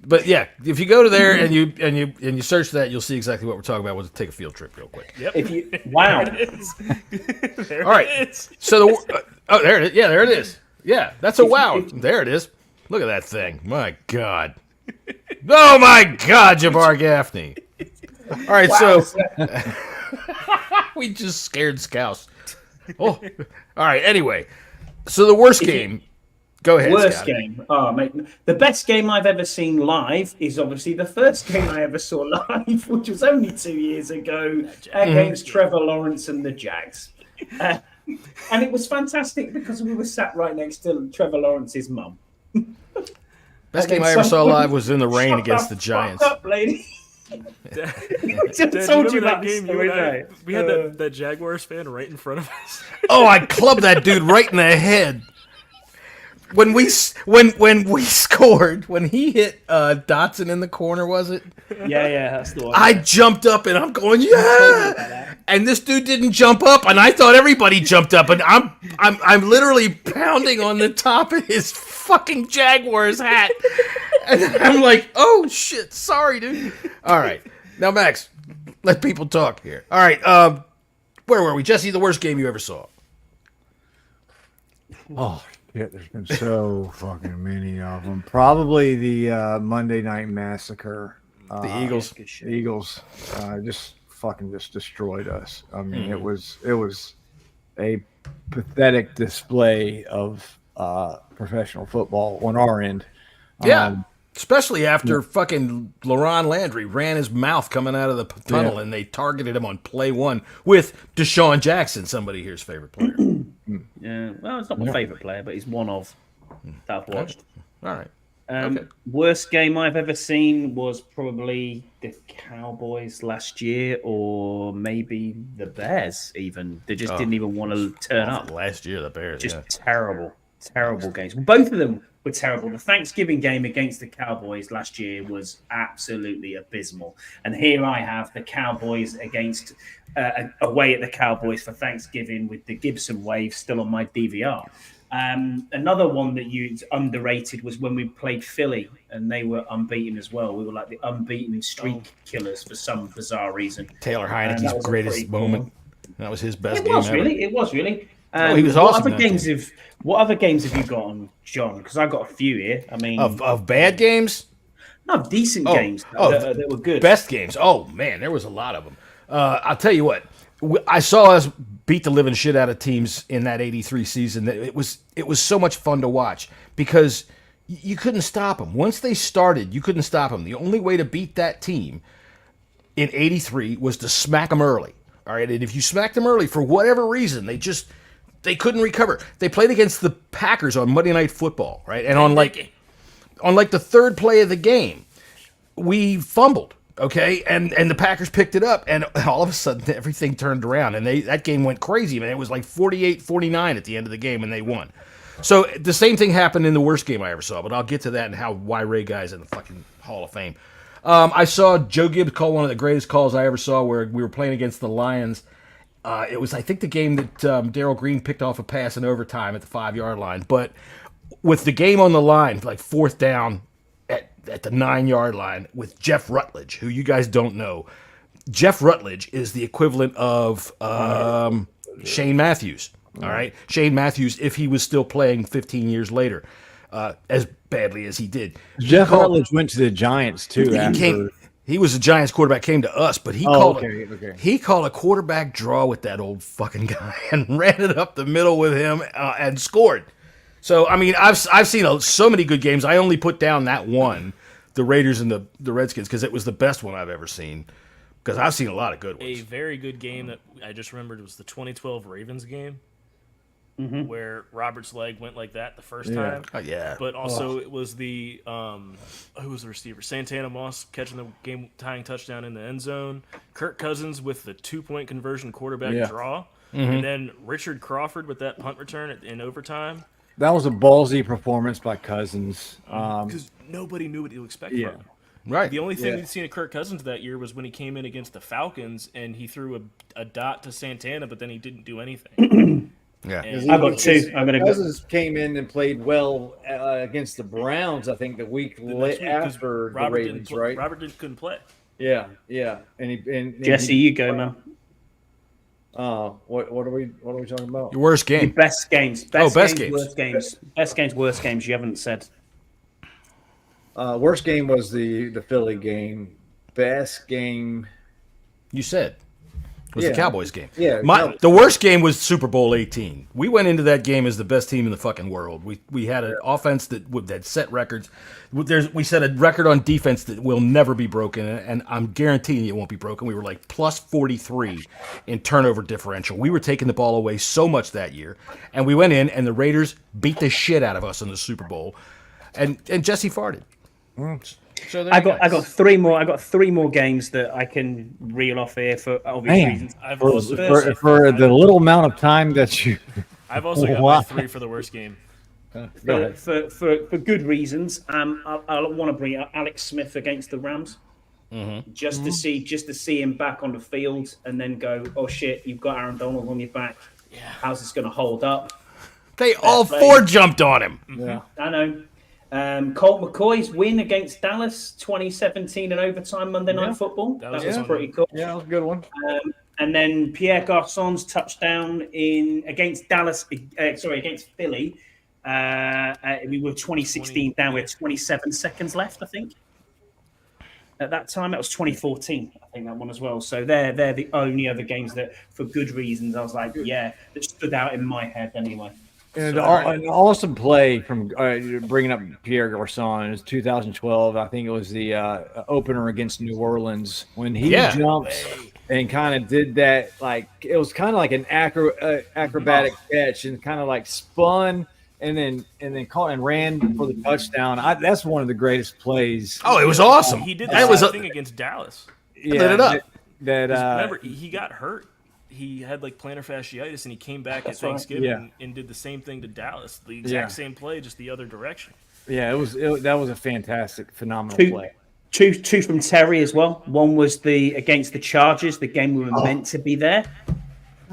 But yeah, if you go to there and you search that, you'll see exactly what we're talking about. We'll take a field trip real quick. Yep. Wow. All right. So there it is. Yeah, there it is. Yeah, that's a wow. There it is. Look at that thing. My God. Oh my God, Jabbar Gaffney. All right, so we just scared Scouse. Oh, all right. Anyway, so the worst game. Go ahead. Worst Scott. game. Oh, mate. The best game I've ever seen live is obviously the first game I ever saw live, which was only 2 years ago against Trevor Lawrence and the Jags. And it was fantastic because we were sat right next to Trevor Lawrence's mum. Best game I ever saw live was in the rain against the Giants. Fuck up, lady. Dad, told you that that game. story, We had that Jaguars fan right in front of us. Oh, I clubbed that dude right in the head. When we scored, when he hit Dotson in the corner, was it? Yeah, that's the one. I jumped up and I'm going, yeah! And this dude didn't jump up, and I thought everybody jumped up, and I'm literally pounding on the top of his fucking Jaguars hat. And I'm like, oh shit, sorry, dude. All right. Now, Max, let people talk here. All right, where were we? Jesse, the worst game you ever saw. Oh, yeah, there's been so fucking many of them. Probably the Monday Night Massacre. The Eagles. The Eagles just destroyed us. I mean, it was a pathetic display of professional football on our end. Yeah. Especially after fucking Leron Landry ran his mouth coming out of the tunnel and they targeted him on play one with Deshaun Jackson, somebody here's favorite player. Yeah, well, it's not my favorite player, but he's one of that I've watched. All right. Worst game I've ever seen was probably the Cowboys last year, or maybe the Bears. Even they just didn't even want to turn up last year. The Bears, just terrible games. Both of them were terrible. The Thanksgiving game against the Cowboys last year was absolutely abysmal, and here I have the Cowboys against away at the Cowboys for Thanksgiving with the Gibson Wave still on my DVR. Another one that you underrated was when we played Philly and they were unbeaten as well. We were like the unbeaten streak killers for some bizarre reason. Taylor Heineke's greatest moment. That was his best game ever. It was really. He was awesome. What other games have you got on, John? Because I've got a few here. I mean, of bad games? No, decent games that were good. Best games. Oh man, there was a lot of them. I'll tell you what. I saw us beat the living shit out of teams in that '83 season. It was so much fun to watch because you couldn't stop them. Once they started, you couldn't stop them. The only way to beat that team in '83 was to smack them early. All right, and if you smacked them early for whatever reason, they couldn't recover. They played against the Packers on Monday Night Football, right? And on the third play of the game, we fumbled. Okay, and the Packers picked it up, and all of a sudden everything turned around, and that game went crazy, man. It was like 48-49 at the end of the game, and they won. So the same thing happened in the worst game I ever saw, but I'll get to that and why Ray Guy's in the fucking Hall of Fame. I saw Joe Gibbs call one of the greatest calls I ever saw where we were playing against the Lions. It was, I think, the game that Darrell Green picked off a pass in overtime at the 5-yard line, but with the game on the line, like fourth down, at the 9-yard line with Jeff Rutledge, who you guys don't know. Jeff Rutledge is the equivalent of Shane Matthews. All right, Shane Matthews, if he was still playing 15 years later, as badly as he did. Jeff Rutledge went to the Giants too. He was a Giants quarterback, came to us, but he called a quarterback draw with that old fucking guy and ran it up the middle with him and scored. So, I mean, I've seen so many good games. I only put down that one, the Raiders and the Redskins, because it was the best one I've ever seen. Because I've seen a lot of good ones. A very good game that I just remembered was the 2012 Ravens game. where Robert's leg went like that the first time. Oh, yeah. But also it was the who was the receiver? Santana Moss catching the game tying touchdown in the end zone. Kirk Cousins with the 2-point conversion quarterback draw. And then Richard Crawford with that punt return in overtime. That was a ballsy performance by Cousins. Because nobody knew what to expect from him. Right. The only thing we'd seen of Kirk Cousins that year was when he came in against the Falcons and he threw a dot to Santana, but then he didn't do anything. Yeah. I got two. I'm gonna go. Cousins came in and played well against the Browns, I think, the week Next week, 'cause after the Robert Ravens, right? Robert couldn't play. Yeah. And Jesse, you go, man. What are we talking about? Your worst Your game. best games. Best games, games. Worst games. Best games, worst games. You haven't said. Worst game was the Philly game. Best game. You said. Was the Cowboys game. Yeah. The worst game was Super Bowl 18. We went into that game as the best team in the fucking world. We had an offense that set records. We set a record on defense that will never be broken, and I'm guaranteeing it won't be broken. We were like plus 43 in turnover differential. We were taking the ball away so much that year, and we went in, and the Raiders beat the shit out of us in the Super Bowl, and Jesse farted. So I got three more. I got three more games that I can reel off here for obvious reasons. For the little amount of time that you. I've also got my 3 for the worst game. For good reasons. I want to bring up Alex Smith against the Rams, just to see him back on the field, and then go, oh shit, you've got Aaron Donald on your back. Yeah. How's this going to hold up? They all four jumped on him. Yeah, I know. Colt McCoy's win against Dallas 2017 in overtime Monday Night Football. That was pretty cool. Yeah, that was a good one. And then Pierre Garçon's touchdown against Philly. We were 2016 down with 27 seconds left, I think. At that time, that was 2014. I think that one as well. So they're the only other games that, for good reasons, I was like, that stood out in my head anyway. And an awesome play from bringing up Pierre Garçon is 2012. I think it was the opener against New Orleans when he jumped and kind of did that. Like it was kind of like an acrobatic catch and kind of like spun and then caught and ran for the touchdown. That's one of the greatest plays. Oh, it was awesome. He did the same thing against Dallas. Lit it up. Remember, he got hurt. He had like plantar fasciitis, and he came back at Thanksgiving and did the same thing to Dallas. The exact same play, just the other direction. Yeah, that was a fantastic, phenomenal play. Two from Terry as well. One was against the Chargers, the game we were meant to be there.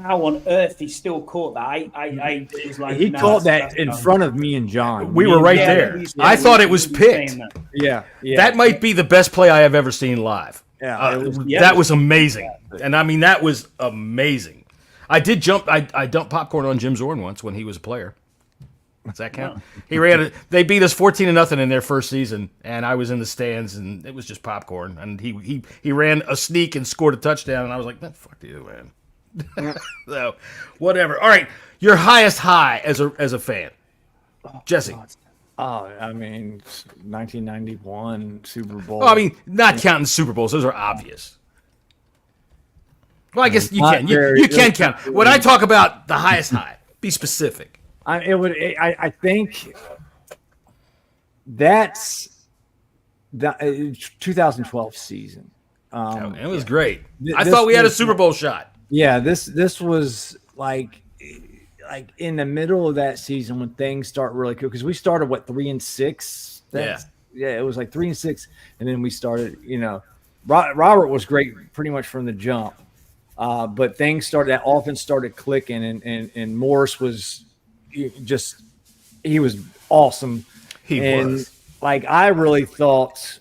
How on earth he still caught that? It was like he caught that in front of me and John. We were right there. I thought it was picked. Yeah. That might be the best play I have ever seen live. Yeah, that was amazing, and I mean that was amazing. I did jump. I dumped popcorn on Jim Zorn once when he was a player. Does that count? He ran it. They beat us 14-0 in their first season, and I was in the stands, and it was just popcorn. And he ran a sneak and scored a touchdown, and I was like, "Fuck you, man." So, whatever. All right, your highest high as a fan, Jesse. Oh, I mean, 1991 Super Bowl. Well, I mean, not counting Super Bowls; those are obvious. Well, I guess you can. You can count. When I talk about the highest high, be specific. I think that's the 2012 season. It was great. I thought we had a Super Bowl shot. Yeah, this was like in the middle of that season when things start really cool because we started 3-6. It was like 3-6, and then we started. Robert was great pretty much from the jump, but things started. That offense started clicking, and Morris was he was awesome. He was like I really thought.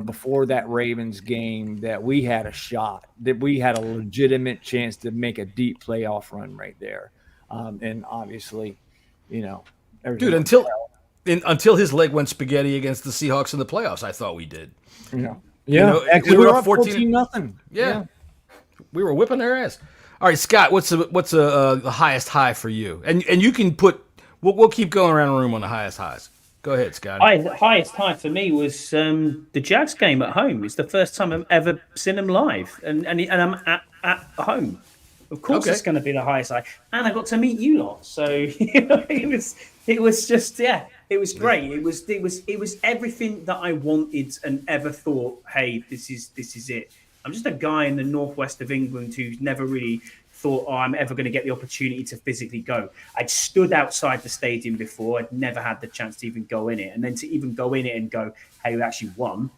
Before that Ravens game, that we had a shot, that we had a legitimate chance to make a deep playoff run right there. And obviously, dude, until his leg went spaghetti against the Seahawks in the playoffs, I thought we did. Yeah. We were up 14-0. Yeah. We were whipping their ass. All right, Scott, what's the highest high for you? And you can put. We'll keep going around the room on the highest highs. Go ahead, Scott. The highest high for me was the Jags game at home. It's the first time I've ever seen them live, and I'm at home. Of course, Okay. it's going to be the highest high, and I got to meet you lot. So it was just it was great. It was everything that I wanted and ever thought. Hey, this is it. I'm just a guy in the northwest of England who's never really thought, oh, I'm ever going to get the opportunity to physically go. I'd stood outside the stadium before. I'd never had the chance to even go in it, and then to even go in it and go, hey, we actually won.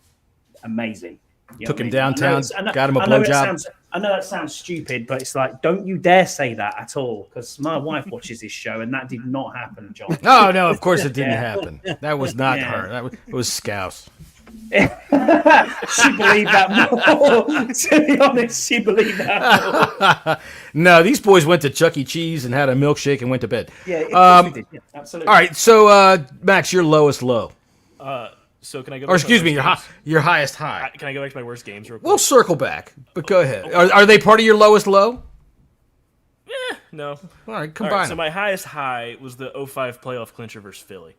Amazing. You know Took what I him mean? downtown, got him a I know blowjob. I know that sounds stupid, but it's like, don't you dare say that at all, because my wife watches this show, and that did not happen, John. Oh, no, of course it didn't Yeah. happen. That was not Yeah. her. It was Scouse. She believed that more. To be honest, she believed that more. No, these boys went to Chuck E. Cheese and had a milkshake and went to bed. Yeah, of course we did. Yeah, absolutely. All right, so Max, your lowest low. So can I go? Or back to excuse my me, worst your highest high. games? Can I go back to my worst games real quick? We'll circle back, but go ahead. Are they part of your lowest low? No. All right, All combine right, so them. my highest high was the 05 playoff clincher versus Philly.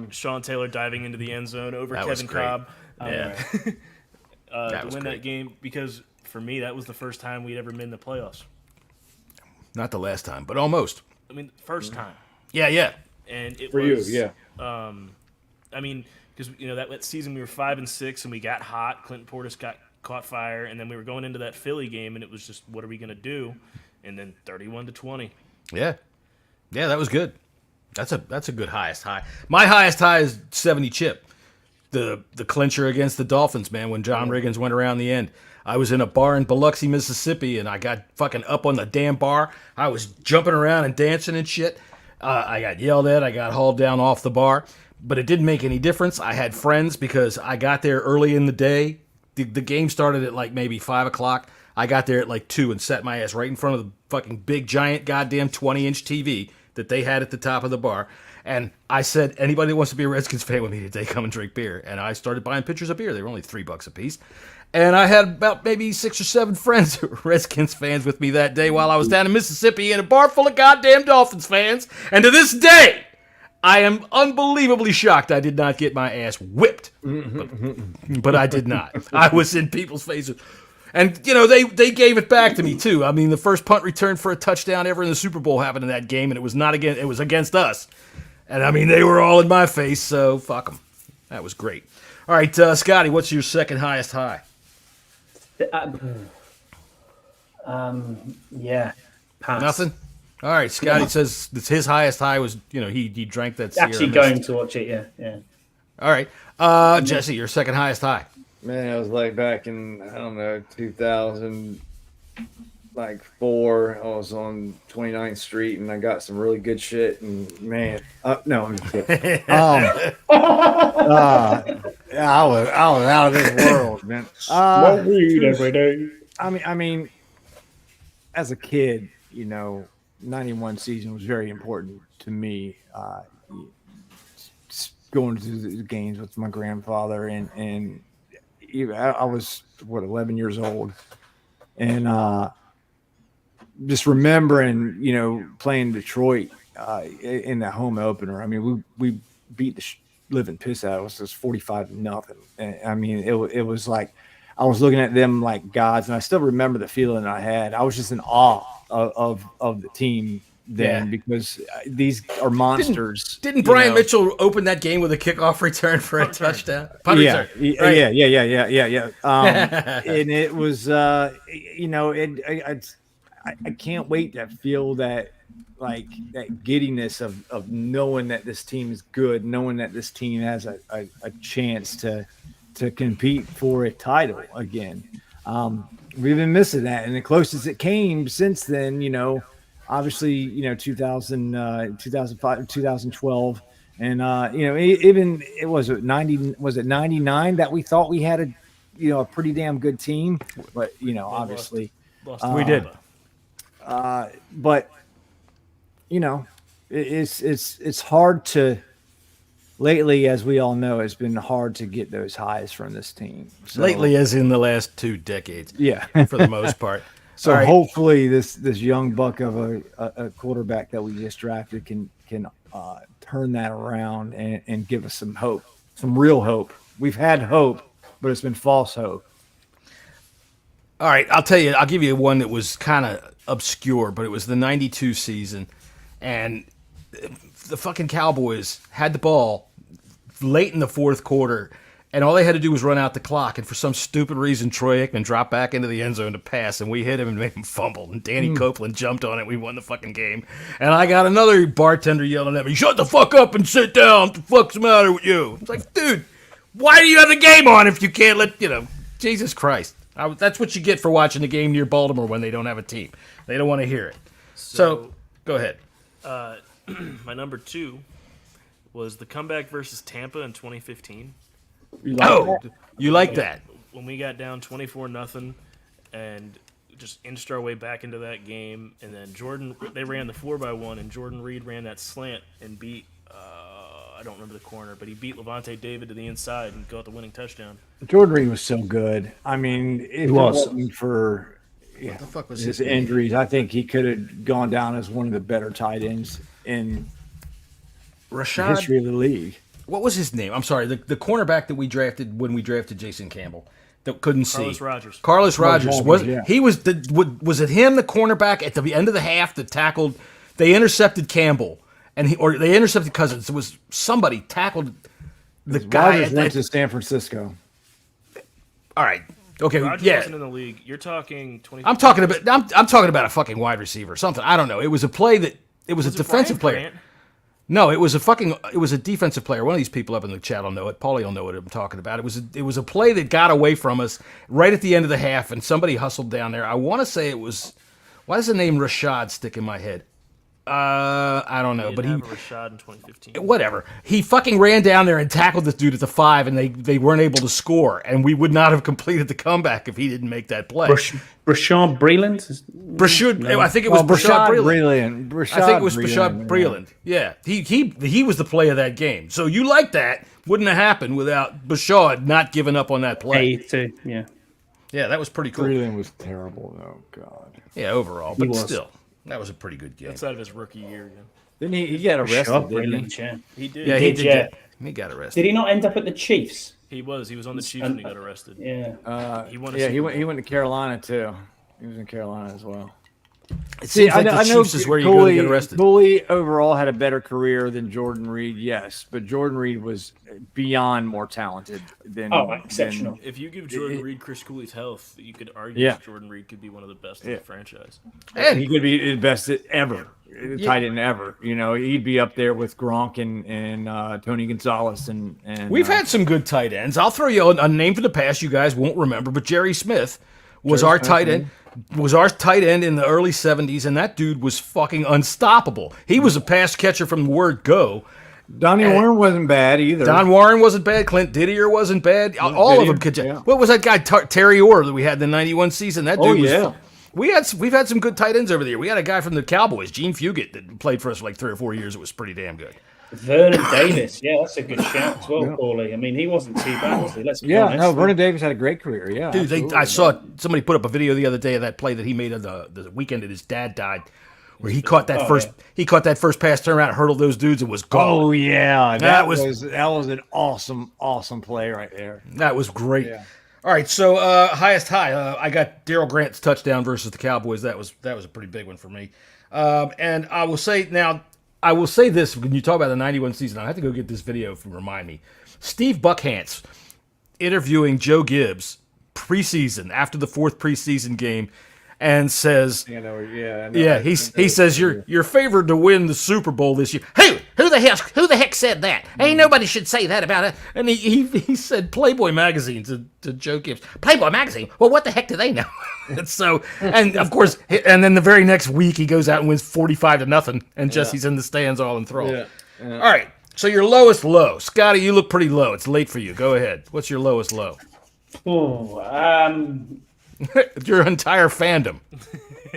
Sean Taylor diving into the end zone over That was Kevin great. Cobb. Yeah. That To was win great. that game, because for me that was the first time we'd ever been in the playoffs. Not the last time, but almost. I mean, first time. Yeah. And it For you, was yeah. I mean, because that season we were 5-6 and we got hot. Clinton Portis got caught fire, and then we were going into that Philly game, and it was just, what are we going to do? And then 31-20. Yeah, that was good. That's a good highest high. My highest high is 70 chip. The clincher against the Dolphins, man, when John Riggins went around the end. I was in a bar in Biloxi, Mississippi, and I got fucking up on the damn bar. I was jumping around and dancing and shit. I got yelled at. I got hauled down off the bar. But it didn't make any difference. I had friends because I got there early in the day. The game started at like maybe 5 o'clock. I got there at like 2 and sat my ass right in front of the fucking big, giant, goddamn 20-inch TV that they had at the top of the bar. And I said, anybody that wants to be a Redskins fan with me today, come and drink beer. And I started buying pitchers of beer. They were only $3 a piece. And I had about maybe 6 or 7 friends who were Redskins fans with me that day while I was down in Mississippi in a bar full of goddamn Dolphins fans. And to this day, I am unbelievably shocked I did not get my ass whipped. But I did not. I was in people's faces. And, they gave it back to me, too. I mean, the first punt return for a touchdown ever in the Super Bowl happened in that game, and it was against us. And, I mean, they were all in my face, so fuck them. That was great. All right, Scotty, what's your second highest high? Yeah. Pass. Nothing? All right, Scotty says that his highest high was, he drank that Sierra Actually Mist. going to watch it, yeah. All right. Jesse, your second highest high. Man, I was like back in, I don't know, 2004. I was on 29th Street and I got some really good shit. And man, no, I'm just kidding. Yeah, I was out of this world, man. Smoke weed every day. I mean, as a kid, 91 season was very important to me. Going to the games with my grandfather and I was 11 years old, and just remembering playing Detroit in that home opener. I mean, we beat the living piss out of us. It was 45-0. And I mean, it was like I was looking at them like gods, and I still remember the feeling I had. I was just in awe of the team then, because these are monsters. Didn't Brian Mitchell open that game with a kickoff return for a touchdown? Punt return. Right. Yeah. And it was, I can't wait to feel that, like, that giddiness of knowing that this team is good, knowing that this team has a chance to compete for a title again. We've been missing that, and the closest it came since then, obviously, 2005, 2012, and even it was 99 that we thought we had a pretty damn good team, but obviously we did. But it's hard to. Lately, as we all know, it's been hard to get those highs from this team. So, Lately, as in the last 2 decades. Yeah, for the most part. So right. Hopefully this young buck of a quarterback that we just drafted can turn that around and give us some hope, some real hope. We've had hope, but it's been false hope. All right, I'll tell you. I'll give you one that was kind of obscure, but it was the 92 season, and the fucking Cowboys had the ball late in the fourth quarter, and all they had to do was run out the clock, and for some stupid reason, Troy Aikman dropped back into the end zone to pass, and we hit him and made him fumble, and Danny Copeland jumped on it, we won the fucking game, and I got another bartender yelling at me, "Shut the fuck up and sit down, what the fuck's the matter with you?" It's like, dude, why do you have the game on if you can't let, Jesus Christ. That's what you get for watching the game near Baltimore when they don't have a team. They don't want to hear it. So go ahead. My number 2 was the comeback versus Tampa in 2015. You like that? When we got down 24-0 and just inched our way back into that game, and then they ran the 4x1, and Jordan Reed ran that slant and beat, I don't remember the corner, but he beat Levante David to the inside and got the winning touchdown. Jordan Reed was so good. I mean, it wasn't for What the fuck was his injuries. I think he could have gone down as one of the better tight ends in the history of the league. What was his name? I'm sorry, the cornerback that we drafted when we drafted Jason Campbell that couldn't see. Carlos Rogers. Was it him, the cornerback at the end of the half that tackled? They intercepted Campbell, or they intercepted Cousins. It was somebody tackled the guy. Rogers went to San Francisco. All right. Okay. Rogers wasn't in the league. You're talking 20. I'm talking about a fucking wide receiver, or something. I don't know. It was a play that it was a defensive player. Grant? No, it was a defensive player. One of these people up in the chat will know it. Paulie will know what I'm talking about. It was a play that got away from us right at the end of the half, and somebody hustled down there. I want to say it was. Why does the name Rashad stick in my head? I don't know, but he Rashad in 2015. Whatever. He fucking ran down there and tackled this dude at the 5, and they weren't able to score, and we would not have completed the comeback if he didn't make that play. Brashad Breeland? I think it was Brashad Breeland. I think it was Brashad Breeland. Yeah, he was the play of that game. So you like that? Wouldn't have happened without Brashad not giving up on that play. Yeah, that was pretty cool. Breeland was terrible, though. God. Yeah, overall, but still. That was a pretty good game. Outside of his rookie year, yeah. Didn't he got arrested? He did. Yeah, he did. He got arrested. Did he not end up at the Chiefs? He was on the Chiefs when he got arrested. Yeah. He went to Carolina too. He was in Carolina as well. It seems like the Chiefs is where you go to get arrested. Cooley overall had a better career than Jordan Reed, yes, but Jordan Reed was beyond more talented than. Exceptional. If you give Jordan Reed Chris Cooley's health, you could argue that Jordan Reed could be one of the best in the franchise. And he could be the best ever, tight end ever. He'd be up there with Gronk and Tony Gonzalez and we've had some good tight ends. I'll throw you a name from the past you guys won't remember, but Jerry Smith was our tight end. Was our tight end in the early 70s, and that dude was fucking unstoppable. He was a pass catcher from the word go. Donnie Warren wasn't bad either. Don Warren wasn't bad. Clint Didier wasn't bad. All of them could. Yeah. What was that guy Terry Orr that we had in the '91 season? That dude was. We've had some good tight ends over the year. We had a guy from the Cowboys, Gene Fugit, that played for us for like 3 or 4 years. It was pretty damn good. Vernon Davis, that's a good shout as well, Paulie. I mean, he wasn't too bad, was he? Let's be honest. Vernon Davis had a great career. Yeah, dude. I saw somebody put up a video the other day of that play that he made on the weekend that his dad died, where he caught that first pass, turned around, hurdled those dudes, and was gone. Oh yeah, that was an awesome play right there. That was great. Yeah. All right, so highest high, I got Darryl Grant's touchdown versus the Cowboys. That was a pretty big one for me. And I will say this, when you talk about the 91 season, I have to go get this video to remind me. Steve Buckhantz interviewing Joe Gibbs preseason, after the 4th preseason game, and says, he says you're favored to win the Super Bowl this year. Who the heck said that? Ain't nobody should say that about it. And he said Playboy magazine to Joe Gibbs. Playboy magazine? Well, what the heck do they know? and of course, and then the very next week he goes out and wins 45-0, and Jesse's in the stands all enthralled. All right, so your lowest low, Scotty. You look pretty low. It's late for you. Go ahead. What's your lowest low? Your entire fandom.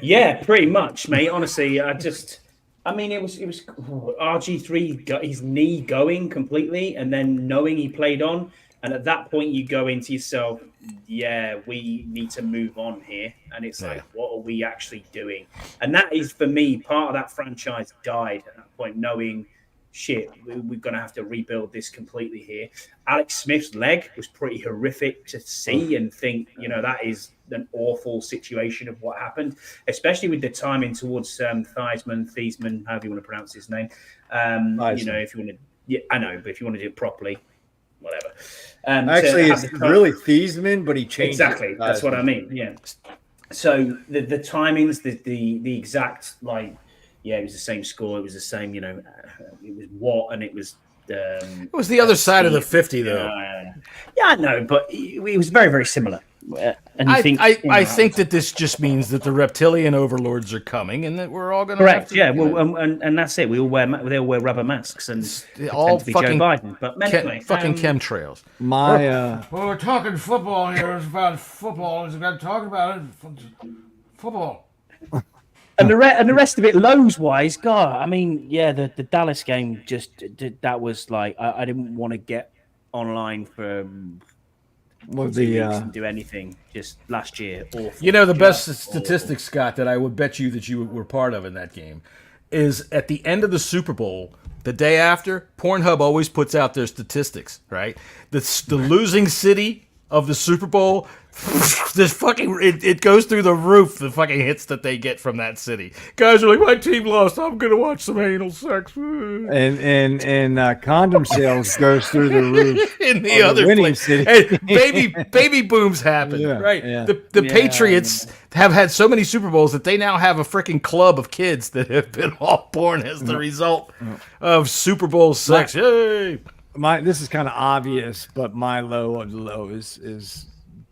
Yeah, pretty much, mate. Honestly, it was RG3 his knee going completely, and then knowing he played on, and at that point you go into yourself, we need to move on here, and it's like, what are we actually doing? And that is, for me, part of that franchise died at that point, knowing shit, we're going to have to rebuild this completely here. Alex Smith's leg was pretty horrific to see and think, that is an awful situation of what happened, especially with the timing towards Thiesman, however you want to pronounce his name. If you want to, I know, but if you want to do it properly, whatever. Actually, it's really Thiesman, but he changed exactly. it. That's what I mean. Yeah. So the timings, the exact it was the same score. It was the same, it was Watt and it was. It was the other side of the 50, though. Yeah, I know, but it was very, very similar. And I think that this just means that the reptilian overlords are coming, and that we're all going to. Correct. Yeah. Well, and that's it. They all wear rubber masks, and all fucking Joe Biden. But anyway, fucking chemtrails. We're talking football here. It's about football. We've got to talk about it. Football. And the rest of it, Lowe's-wise, God, I mean, yeah, the Dallas game that was like, I didn't want to get online for 2 weeks and do anything. Just last year, awful. The best statistic, Scott, that I would bet you that you were part of in that game is at the end of the Super Bowl, the day after, Pornhub always puts out their statistics, right? The losing city of the Super Bowl, this fucking it goes through the roof, the fucking hits that they get from that city. Guys are like, my team lost, I'm gonna watch some anal sex. And condom sales goes through the roof in the other place. City. And baby booms happen, right? Yeah. The Patriots have had so many Super Bowls that they now have a freaking club of kids that have been all born as the result of Super Bowl sex. Yay! This is kind of obvious, but my low of the low is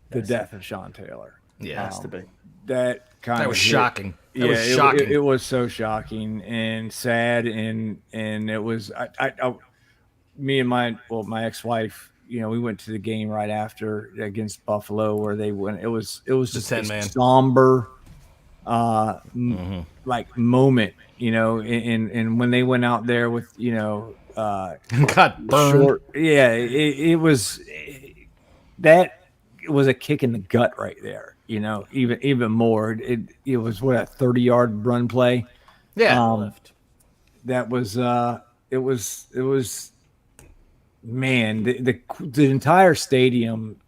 the death of Sean Taylor. Yeah, has to be. That was shocking. That was shocking. It was so shocking and sad, and it was. Me and my ex-wife, we went to the game right after against Buffalo where they went. It was just a somber, like moment, and when they went out there with got burned. It was that was a kick in the gut right there. Even more. It was what, a 30-yard run play. Yeah, that was it was man, the entire stadium.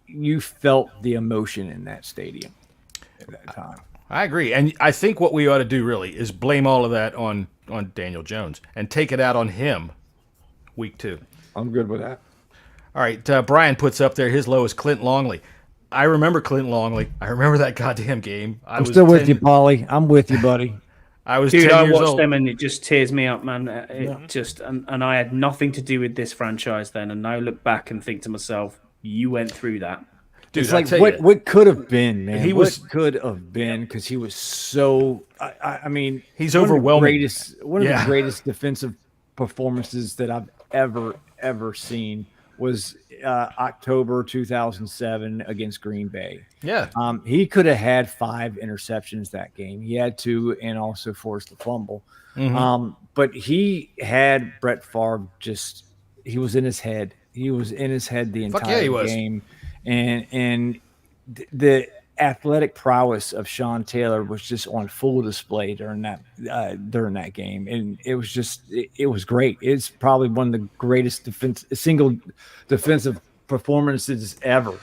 You felt the emotion in that stadium at that time. I agree, and I think what we ought to do really is blame all of that on Daniel Jones and take it out on him week 2. I'm good with that. All right, Brian puts up there his low is Clint Longley. I remember Clint Longley. I remember that goddamn game. I'm still with you, Paulie. I'm with you, buddy. I was Dude, 10 I years watched old. them and it just tears me up, man. And I had nothing to do with this franchise then. And I look back and think to myself, you went through that. Dude, it's like what could have been, man. What could have been, because he was so. I mean, he's overwhelming. One of the greatest defensive performances that I've ever seen was October 2007 against Green Bay. Yeah. He could have had 5 interceptions that game. He had 2 and also forced a fumble. Mm-hmm. But he had Brett Favre he was in his head. He was in his head the entire game. And the athletic prowess of Sean Taylor was just on full display during that game, and it was great. It's probably one of the greatest single defensive performances ever.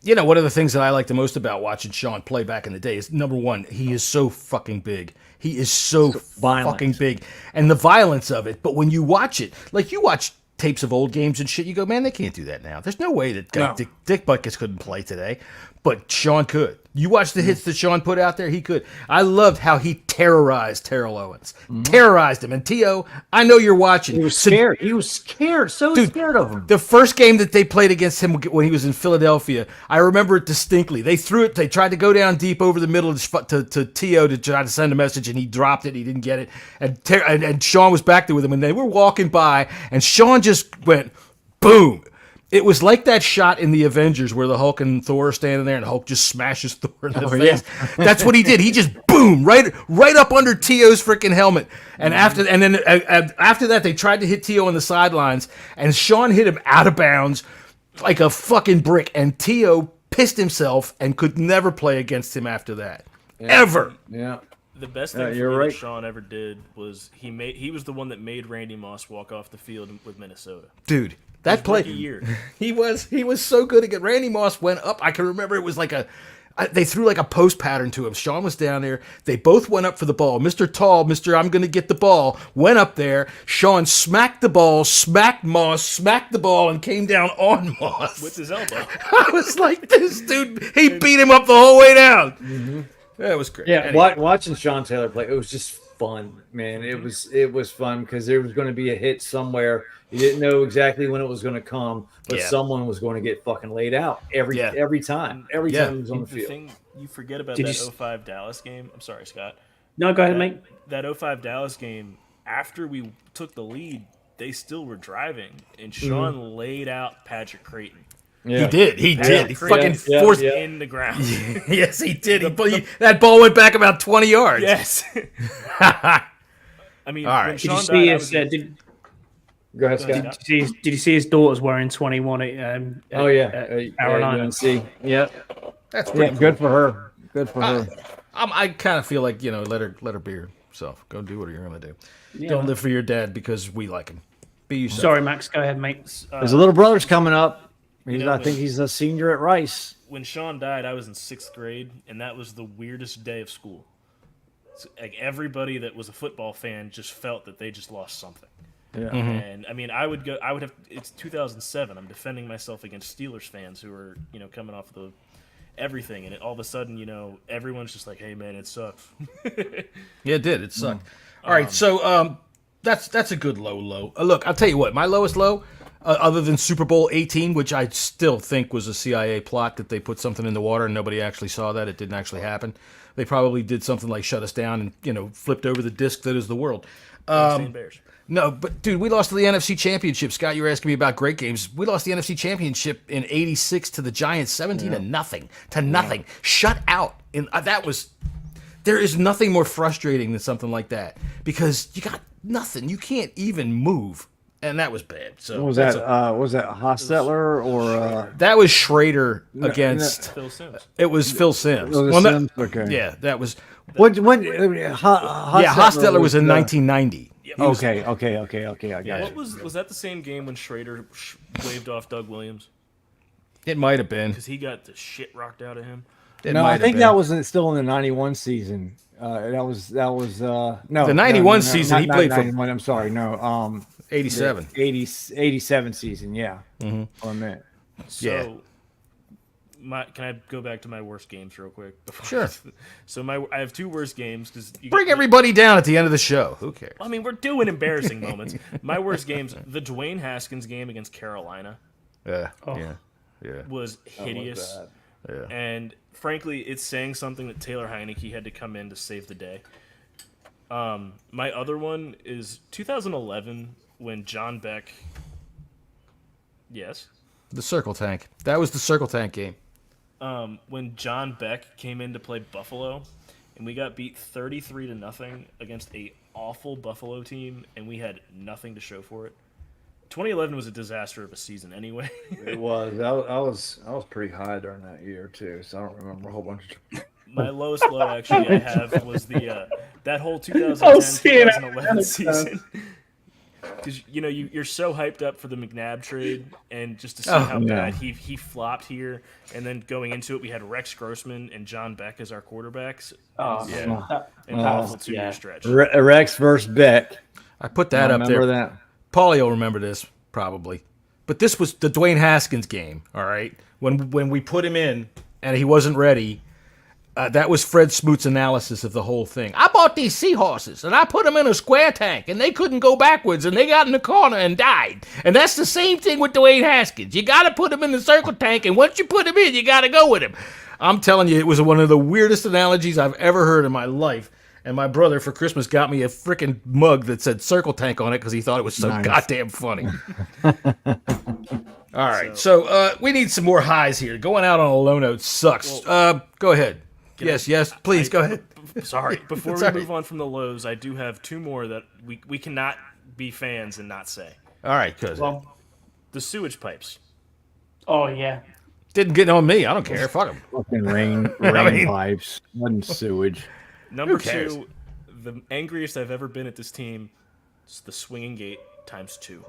One of the things that I like the most about watching Sean play back in the day is, number one, he is so fucking big. He is so fucking big, and the violence of it. But when you watch it, like you watch tapes of old games and shit, you go, man, they can't do that now. There's no way that Dick Butkus couldn't play today, but Sean could. You watch the hits that Sean put out there, he could. I loved how he terrorized Terrell Owens. Terrorized him. And T.O., I know you're watching. He was scared. He was scared. Scared of him. The first game that they played against him when he was in Philadelphia, I remember it distinctly. They threw it. They tried to go down deep over the middle to T.O. to try to send a message, and he dropped it. He didn't get it. And Sean was back there with him, and they were walking by, and Sean just went, boom. It was like that shot in the Avengers where the Hulk and Thor are standing there and Hulk just smashes Thor in the face. Yeah. That's what he did. He just boom right up under T.O.'s freaking helmet. And after that, they tried to hit T.O. on the sidelines, and Sean hit him out of bounds like a fucking brick. And T.O. pissed himself and could never play against him after that, ever. Yeah. The best thing for you're me right. that Sean ever did was he was the one that made Randy Moss walk off the field with Minnesota. Dude, that play. Year. He was so good again. Randy Moss went up. I can remember it was like they threw like a post pattern to him. Sean was down there. They both went up for the ball. Mr. Tall, Mr. I'm going to get the ball, went up there. Sean smacked the ball, smacked Moss, smacked the ball, and came down on Moss. With his elbow. I was like, this dude, he beat him up the whole way down. Mm-hmm. That was great. Yeah, Anyway. watching Sean Taylor play, it was just fun, man. It was fun because there was going to be a hit somewhere. You didn't know exactly when it was going to come, but someone was going to get fucking laid out every time. Every time he was on the field. Thing you forget about that 05 Dallas game. I'm sorry, Scott. No, go ahead, mate. That 05 Dallas game, after we took the lead, they still were driving, and Sean laid out Patrick Creighton. Yeah. He did. He fucking forced in the ground. Yes, he did. That ball went back about 20 yards. Yes. I mean, all right. Did you see his? Go ahead, Scott. Did you see his daughter's wearing 21 at Carolina? UNC. Yeah, that's pretty cool. Good for her. Good for her. I kind of feel like let her be herself. Go do what you're gonna do. Yeah. Don't live for your dad because we like him. Be yourself. Sorry, Max. Go ahead, mate. His little brother's coming up. I think he's a senior at Rice. When Sean died, I was in 6th grade, and that was the weirdest day of school. So, like everybody that was a football fan just felt that they just lost something. Yeah. Mm-hmm. And I mean, I would have. It's 2007. I'm defending myself against Steelers fans who are coming off the everything, and all of a sudden everyone's just like, "Hey man, it sucks." Yeah, it did. It sucked. All right, so that's a good low. Look, I'll tell you what, my lowest low. Other than Super Bowl 18, which I still think was a CIA plot that they put something in the water and nobody actually saw that. It didn't actually happen. They probably did something like shut us down and flipped over the disc that is the world. Bears. No, but dude, we lost to the NFC Championship. Scott, you were asking me about great games. We lost the NFC Championship in '86 to the Giants, 17-0 to nothing. Shut out. And there is nothing more frustrating than something like that because you got nothing. You can't even move. And that was bad. So what was that? Was that Hostetler or that was Schrader against Phil Simms? It was Phil Simms. Sims? Okay. Yeah, that was. Hostetler was in 1990. Okay. I got it. Was that the same game when Schrader waved off Doug Williams? It might have been because he got the shit rocked out of him. I think that was still in the '91 season. That was no. The '91 season he played for. I'm sorry, no. 87. 87 season, yeah. Mm-hmm. On that. So, can I go back to my worst games real quick? Sure. So I have 2 worst games because bring everybody down at the end of the show. Who cares? I mean, we're doing embarrassing moments. My worst games: the Dwayne Haskins game against Carolina. Yeah. Was hideous. Yeah. And frankly, it's saying something that Taylor Heineke had to come in to save the day. My other one is 2011 when John Beck. Yes. The Circle Tank. That was the Circle Tank game. When John Beck came in to play Buffalo, and we got beat 33-0 against a awful Buffalo team, and we had nothing to show for it. 2011 was a disaster of a season anyway. It was. I was pretty high during that year too, so I don't remember a whole bunch of. My lowest low actually I have was the that whole 2010-2011 season. Because you're so hyped up for the McNabb trade, and just to see how bad he flopped here, and then going into it, we had Rex Grossman and John Beck as our quarterbacks. An awful 2-year stretch. Rex versus Beck. I put that up there. Remember that? Paulie will remember this probably, but this was the Dwayne Haskins game. All right, when we put him in and he wasn't ready. That was Fred Smoot's analysis of the whole thing. I bought these seahorses, and I put them in a square tank, and they couldn't go backwards, and they got in the corner and died. And that's the same thing with Dwayne Haskins. You got to put him in the circle tank, and once you put him in, you got to go with him. I'm telling you, it was one of the weirdest analogies I've ever heard in my life. And my brother, for Christmas, got me a freaking mug that said Circle Tank on it because he thought it was so goddamn funny. All right, so we need some more highs here. Going out on a low note sucks. Go ahead. Yes, please, go ahead. Sorry. Before we move on from the lows, I do have 2 more that we cannot be fans and not say. All right, cuz. The sewage pipes. Oh, yeah. Didn't get on me. I don't care. Fuck them. Fucking rain pipes. Wasn't sewage. Number cares? 2, the angriest I've ever been at this team is the swinging gate times 2.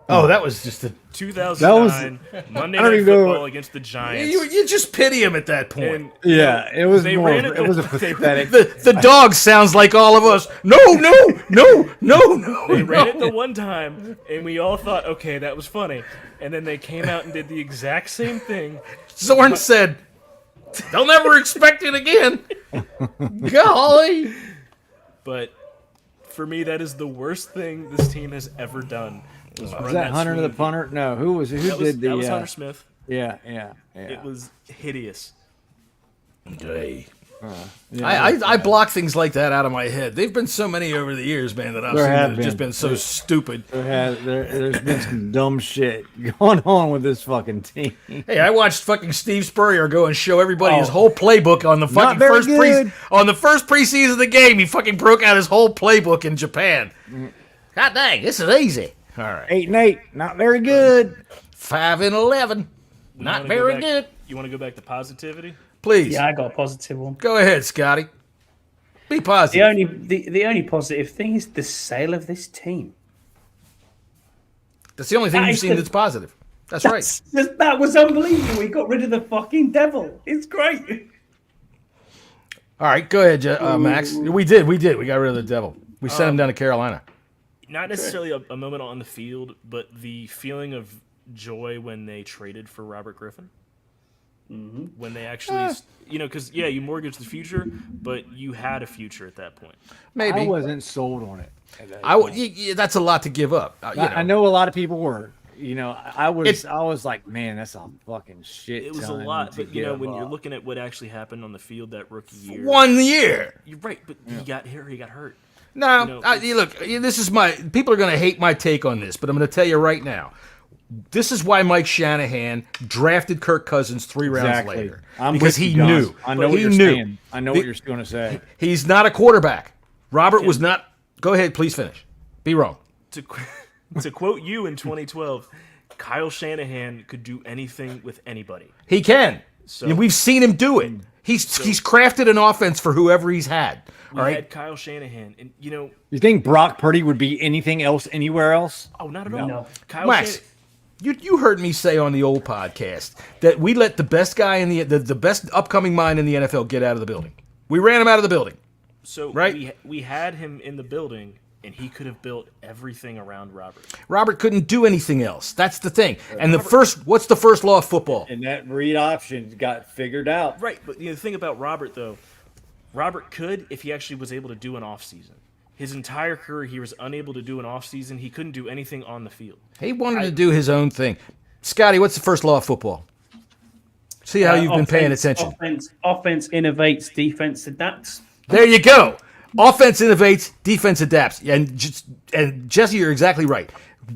Oh, that was just a 2009 Monday Night Football against the Giants. You just pity him at that point. And, Yeah, it was they more. ran It was a pathetic. The dog sounds like all of us. No. They ran it the one time, and we all thought, okay, that was funny. And then they came out and did the exact same thing. Zorn said, "They'll never expect it again." Golly. But for me, that is the worst thing this team has ever done. Was that Hunter the punter? No, who was it? Who did the? That was Hunter Smith. Yeah. It was hideous. Hey. I block things like that out of my head. They've been so many over the years, man, that I've seen that have just been so stupid. There's been some dumb shit going on with this fucking team. Hey, I watched fucking Steve Spurrier go and show everybody his whole playbook on the fucking first preseason of the game. He fucking broke out his whole playbook in Japan. God dang, this is easy. All right. 8-8, not very good. 5-11, not very good. You want to go back to positivity? Please. Yeah, I got a positive one. Go ahead, Scotty. Be positive. The only positive thing is the sale of this team. That's the only thing you've seen that's positive. That's right. That was unbelievable. We got rid of the fucking devil. It's great. All right, go ahead, Max. We did. We got rid of the devil. We sent him down to Carolina. Not necessarily a moment on the field, but the feeling of joy when they traded for Robert Griffin. Mm-hmm. When they actually, because you mortgaged the future, but you had a future at that point. Maybe I wasn't sold on it. That's a lot to give up. I know a lot of people were. I was like, man, that's a fucking shit. It was a lot, but when you're looking at what actually happened on the field that rookie year, 1 year. You're right, but he got hurt. No, look, this is people are going to hate my take on this, but I'm going to tell you right now. This is why Mike Shanahan drafted Kirk Cousins 3 rounds later. Because he knew. I know what you're saying. I know what you're going to say. He's not a quarterback. Robert was not. Go ahead, please finish. Be wrong. To quote you in 2012, Kyle Shanahan could do anything with anybody. He can. So we've seen him do it. He's crafted an offense for whoever he's had. We had Kyle Shanahan, and You think Brock Purdy would be anything else anywhere else? Oh, not at all. No. Kyle Max, you heard me say on the old podcast that we let the best guy in the best upcoming mind in the NFL get out of the building. We ran him out of the building. So right? we had him in the building, and he could have built everything around Robert. Robert couldn't do anything else. That's the thing. And what's the first law of football? And that read option got figured out. Right, but the thing about Robert, though, Robert could if he actually was able to do an offseason. His entire career, he was unable to do an offseason. He couldn't do anything on the field. He wanted to do his own thing. Scotty, what's the first law of football? See how you've been paying attention. Offense innovates, defense adapts. There you go. Offense innovates, defense adapts. And Jesse, you're exactly right.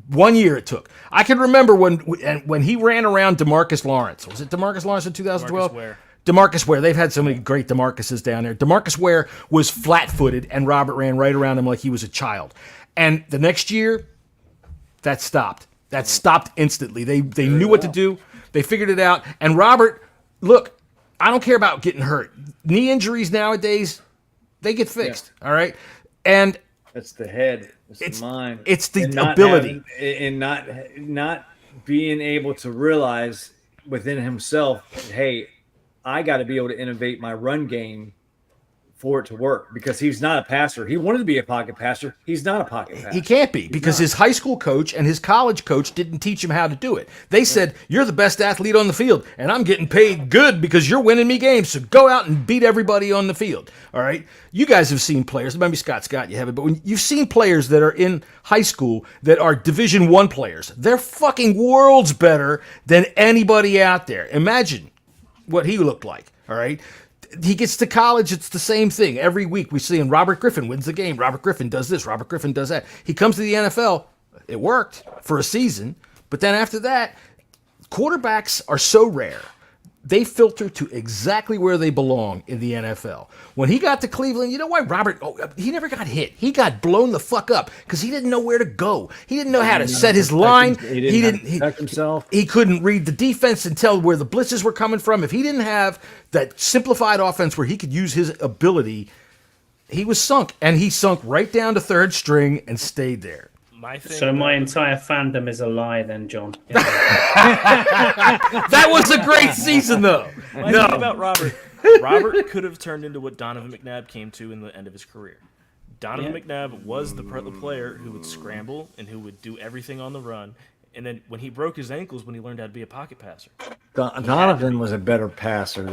1 year it took. I can remember when he ran around DeMarcus Lawrence. Was it DeMarcus Lawrence in 2012? DeMarcus Ware. They've had so many great DeMarcuses down there. DeMarcus Ware was flat-footed, and Robert ran right around him like he was a child. And the next year, that stopped. That stopped instantly. They knew what to do. They figured it out. And Robert, look, I don't care about getting hurt. Knee injuries nowadays, they get fixed. All right? And that's the head. It's the mind. It's the ability. And not being able to realize within himself, hey, I got to be able to innovate my run game for it to work, because he's not a passer. He wanted to be a pocket passer. He's not a pocket passer. He can't be, because his high school coach and his college coach didn't teach him how to do it. They said, you're the best athlete on the field, and I'm getting paid good because you're winning me games, so go out and beat everybody on the field. All right? You guys have seen players, maybe Scott, you haven't, but when you've seen players that are in high school that are Division I players, they're fucking worlds better than anybody out there. Imagine what he looked like, all right? He gets to college, it's the same thing. Every week we see him, Robert Griffin wins the game. Robert Griffin does this. Robert Griffin does that. He comes to the NFL. It worked for a season. But then after that, quarterbacks are so rare. They filter to exactly where they belong in the NFL. When he got to Cleveland, you know why Robert, he never got hit. He got blown the fuck up because he didn't know where to go. He didn't know how to set his line. He didn't protect himself. He couldn't read the defense and tell where the blitzes were coming from. If he didn't have that simplified offense where he could use his ability he was sunk, and he sunk right down to third string and stayed there. So my entire fandom is a lie, then, John. That was a great season, though. My thing about Robert could have turned into what Donovan McNabb came to in the end of his career. Donovan McNabb was the player who would scramble and who would do everything on the run. And then when he broke his ankles, when he learned how to be a pocket passer. Donovan was a better passer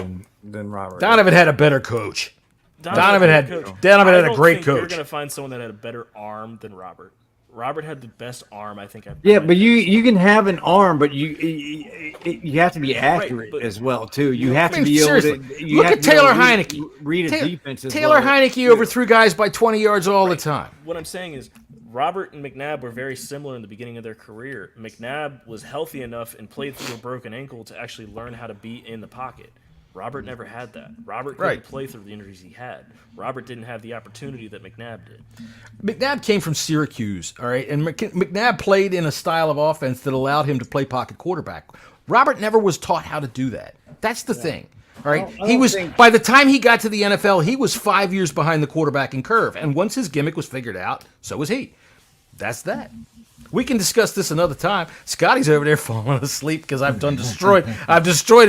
than Robert. Donovan had a better coach. Donovan had a great coach. You're going to find someone that had a better arm than Robert. Robert had the best arm, I think. But you can have an arm, but you have to be accurate as well too. You have to be able to. Look at Taylor Heineke. Read a defense. Taylor Heineke overthrew guys by 20 yards all the time. What I'm saying is, Robert and McNabb were very similar in the beginning of their career. McNabb was healthy enough and played through a broken ankle to actually learn how to be in the pocket. Robert never had that. Robert couldn't play through the injuries he had. Robert didn't have the opportunity that McNabb did. McNabb came from Syracuse, all right? And McNabb played in a style of offense that allowed him to play pocket quarterback. Robert never was taught how to do that. That's the thing, all right? By the time he got to the NFL, he was 5 years behind the quarterbacking curve. And once his gimmick was figured out, so was he. That's that. We can discuss this another time. Scotty's over there falling asleep because I've destroyed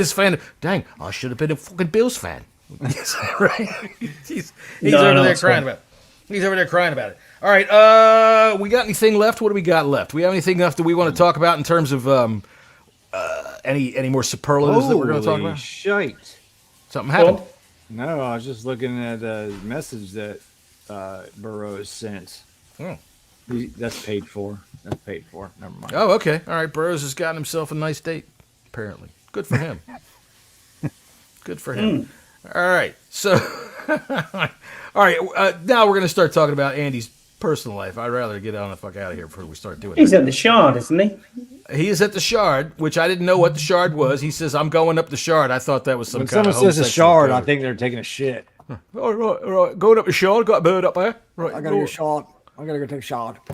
his fan. Dang, I should have been a fucking Bills fan. Right? He's over there crying about it. He's over there crying about it. All right, we got anything left? What do we got left? We have anything left that we want to talk about in terms of any more superlatives that we're going to talk about? Shite. Something happened? No, I was just looking at a message that Burroughs sent. That's paid for. Never mind. Oh, okay. All right. Burroughs has gotten himself a nice date, apparently. Good for him. Good for him. All right. So, all right. Now we're going to start talking about Andy's personal life. I'd rather get on the fuck out of here before we start doing He's at the Shard, isn't he? He is at the Shard, which I didn't know what the Shard was. He says, I'm going up the Shard. I thought that was some when kind of someone says a Shard, I think they're taking a shit. All right. Going up the Shard. Got a bird up there. Right. I got to get shot. I gotta go take a shot.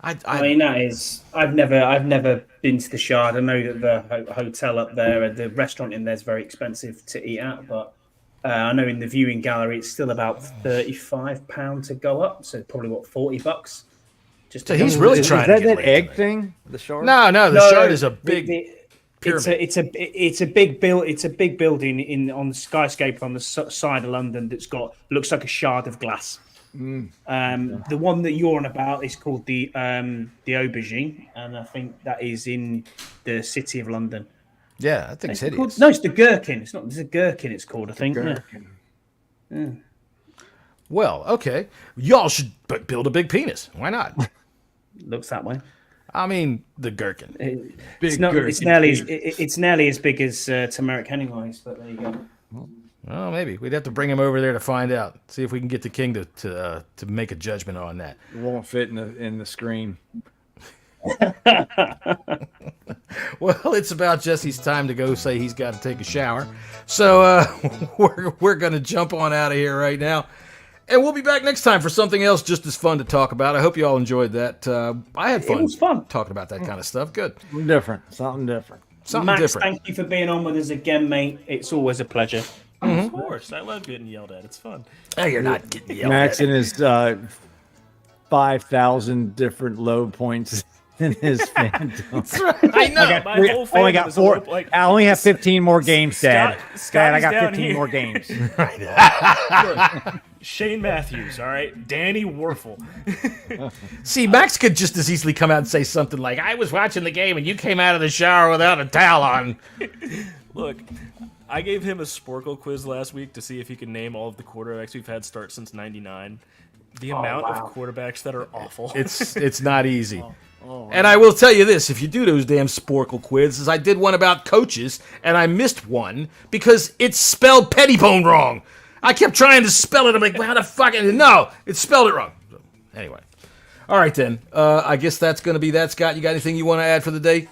I mean, that is. I've never been to the Shard. I know that the hotel up there, the restaurant in there is very expensive to eat at, but I know in the viewing gallery it's still about £35 to go up. So probably $40. So he's really trying. Is that egg thing? The Shard? No. The Shard is a big. It's a big build. It's a big building on the skyscraper on the side of London that's looks like a shard of glass. The one that you're on about is called the Aubergine, and I think that is in the city of London. Yeah, I think it's hideous. No, it's the Gherkin. It's not. It's a Gherkin. It's called. I think. Yeah. Well, okay. Y'all should build a big penis. Why not? Looks that way. I mean, the Gherkin. It's nearly as big as Turmeric Hemingway's, but there you go. Well, maybe we'd have to bring him over there to find out. See if we can get the king to make a judgment on that. It won't fit in the screen. Well, it's about Jesse's time to go say he's got to take a shower. So we're going to jump on out of here right now. And we'll be back next time for something else just as fun to talk about. I hope you all enjoyed that. I had fun. It was fun talking about that kind of stuff. Good. Something different. Max, thank you for being on with us again, mate. It's always a pleasure. Of course. I love getting yelled at. It's fun. Hey, you're not getting yelled Max at. Max and his 5,000 different low points in his fandom. That's right. I know. I only have 15 more games, Dad. Dad, I got 15 here. more games. Look, Shane Matthews, all right? Danny Werfel. See, Max could just as easily come out and say something like, I was watching the game and you came out of the shower without a towel on. Look, I gave him a Sporkle quiz last week to see if he could name all of the quarterbacks we've had start since '99. The amount of quarterbacks that are awful. It's not easy. And I will tell you this, if you do those damn Sporkle quizzes, I did one about coaches, and I missed one because it's spelled Pettibone wrong. I kept trying to spell it. I'm like, well, how the fuck? No, it's spelled it wrong. So, anyway. All right, then. I guess that's going to be that. Scott, you got anything you want to add for the day?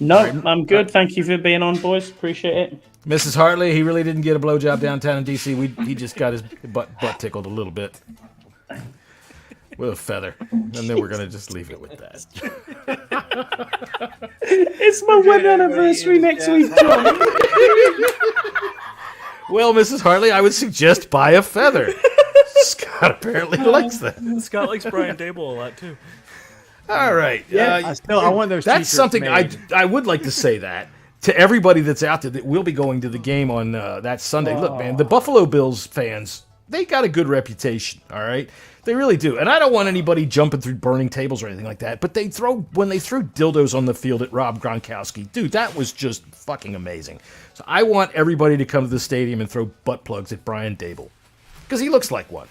No, I'm good. Thank you for being on, boys. Appreciate it. Mrs. Hartley, he really didn't get a blowjob downtown in D.C. He just got his butt tickled a little bit. With a feather. And then we're going to just leave it with that. It's my wedding anniversary next week, John. Well, Mrs. Hartley, I would suggest buy a feather. Scott. Scott apparently likes that. Scott likes Brian Dable a lot too. All right. Yeah, I want those. That's t-shirts something made. I would like to say that to everybody that's out there that will be going to the game on that Sunday. Look, man, the Buffalo Bills fans, they got a good reputation, all right? They really do. And I don't want anybody jumping through burning tables or anything like that, but when they threw dildos on the field at Rob Gronkowski, dude, that was just fucking amazing. So I want everybody to come to the stadium and throw butt plugs at Brian Dable because he looks like one.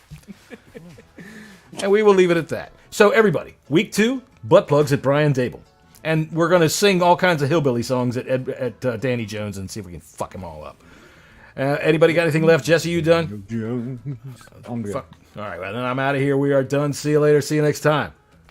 And we will leave it at that. So everybody, week 2, butt plugs at Brian Dable. And we're going to sing all kinds of hillbilly songs at Danny Jones and see if we can fuck him all up. Anybody got anything left? Jesse, you done? I'm good. All right, well, then I'm out of here. We are done. See you later. See you next time.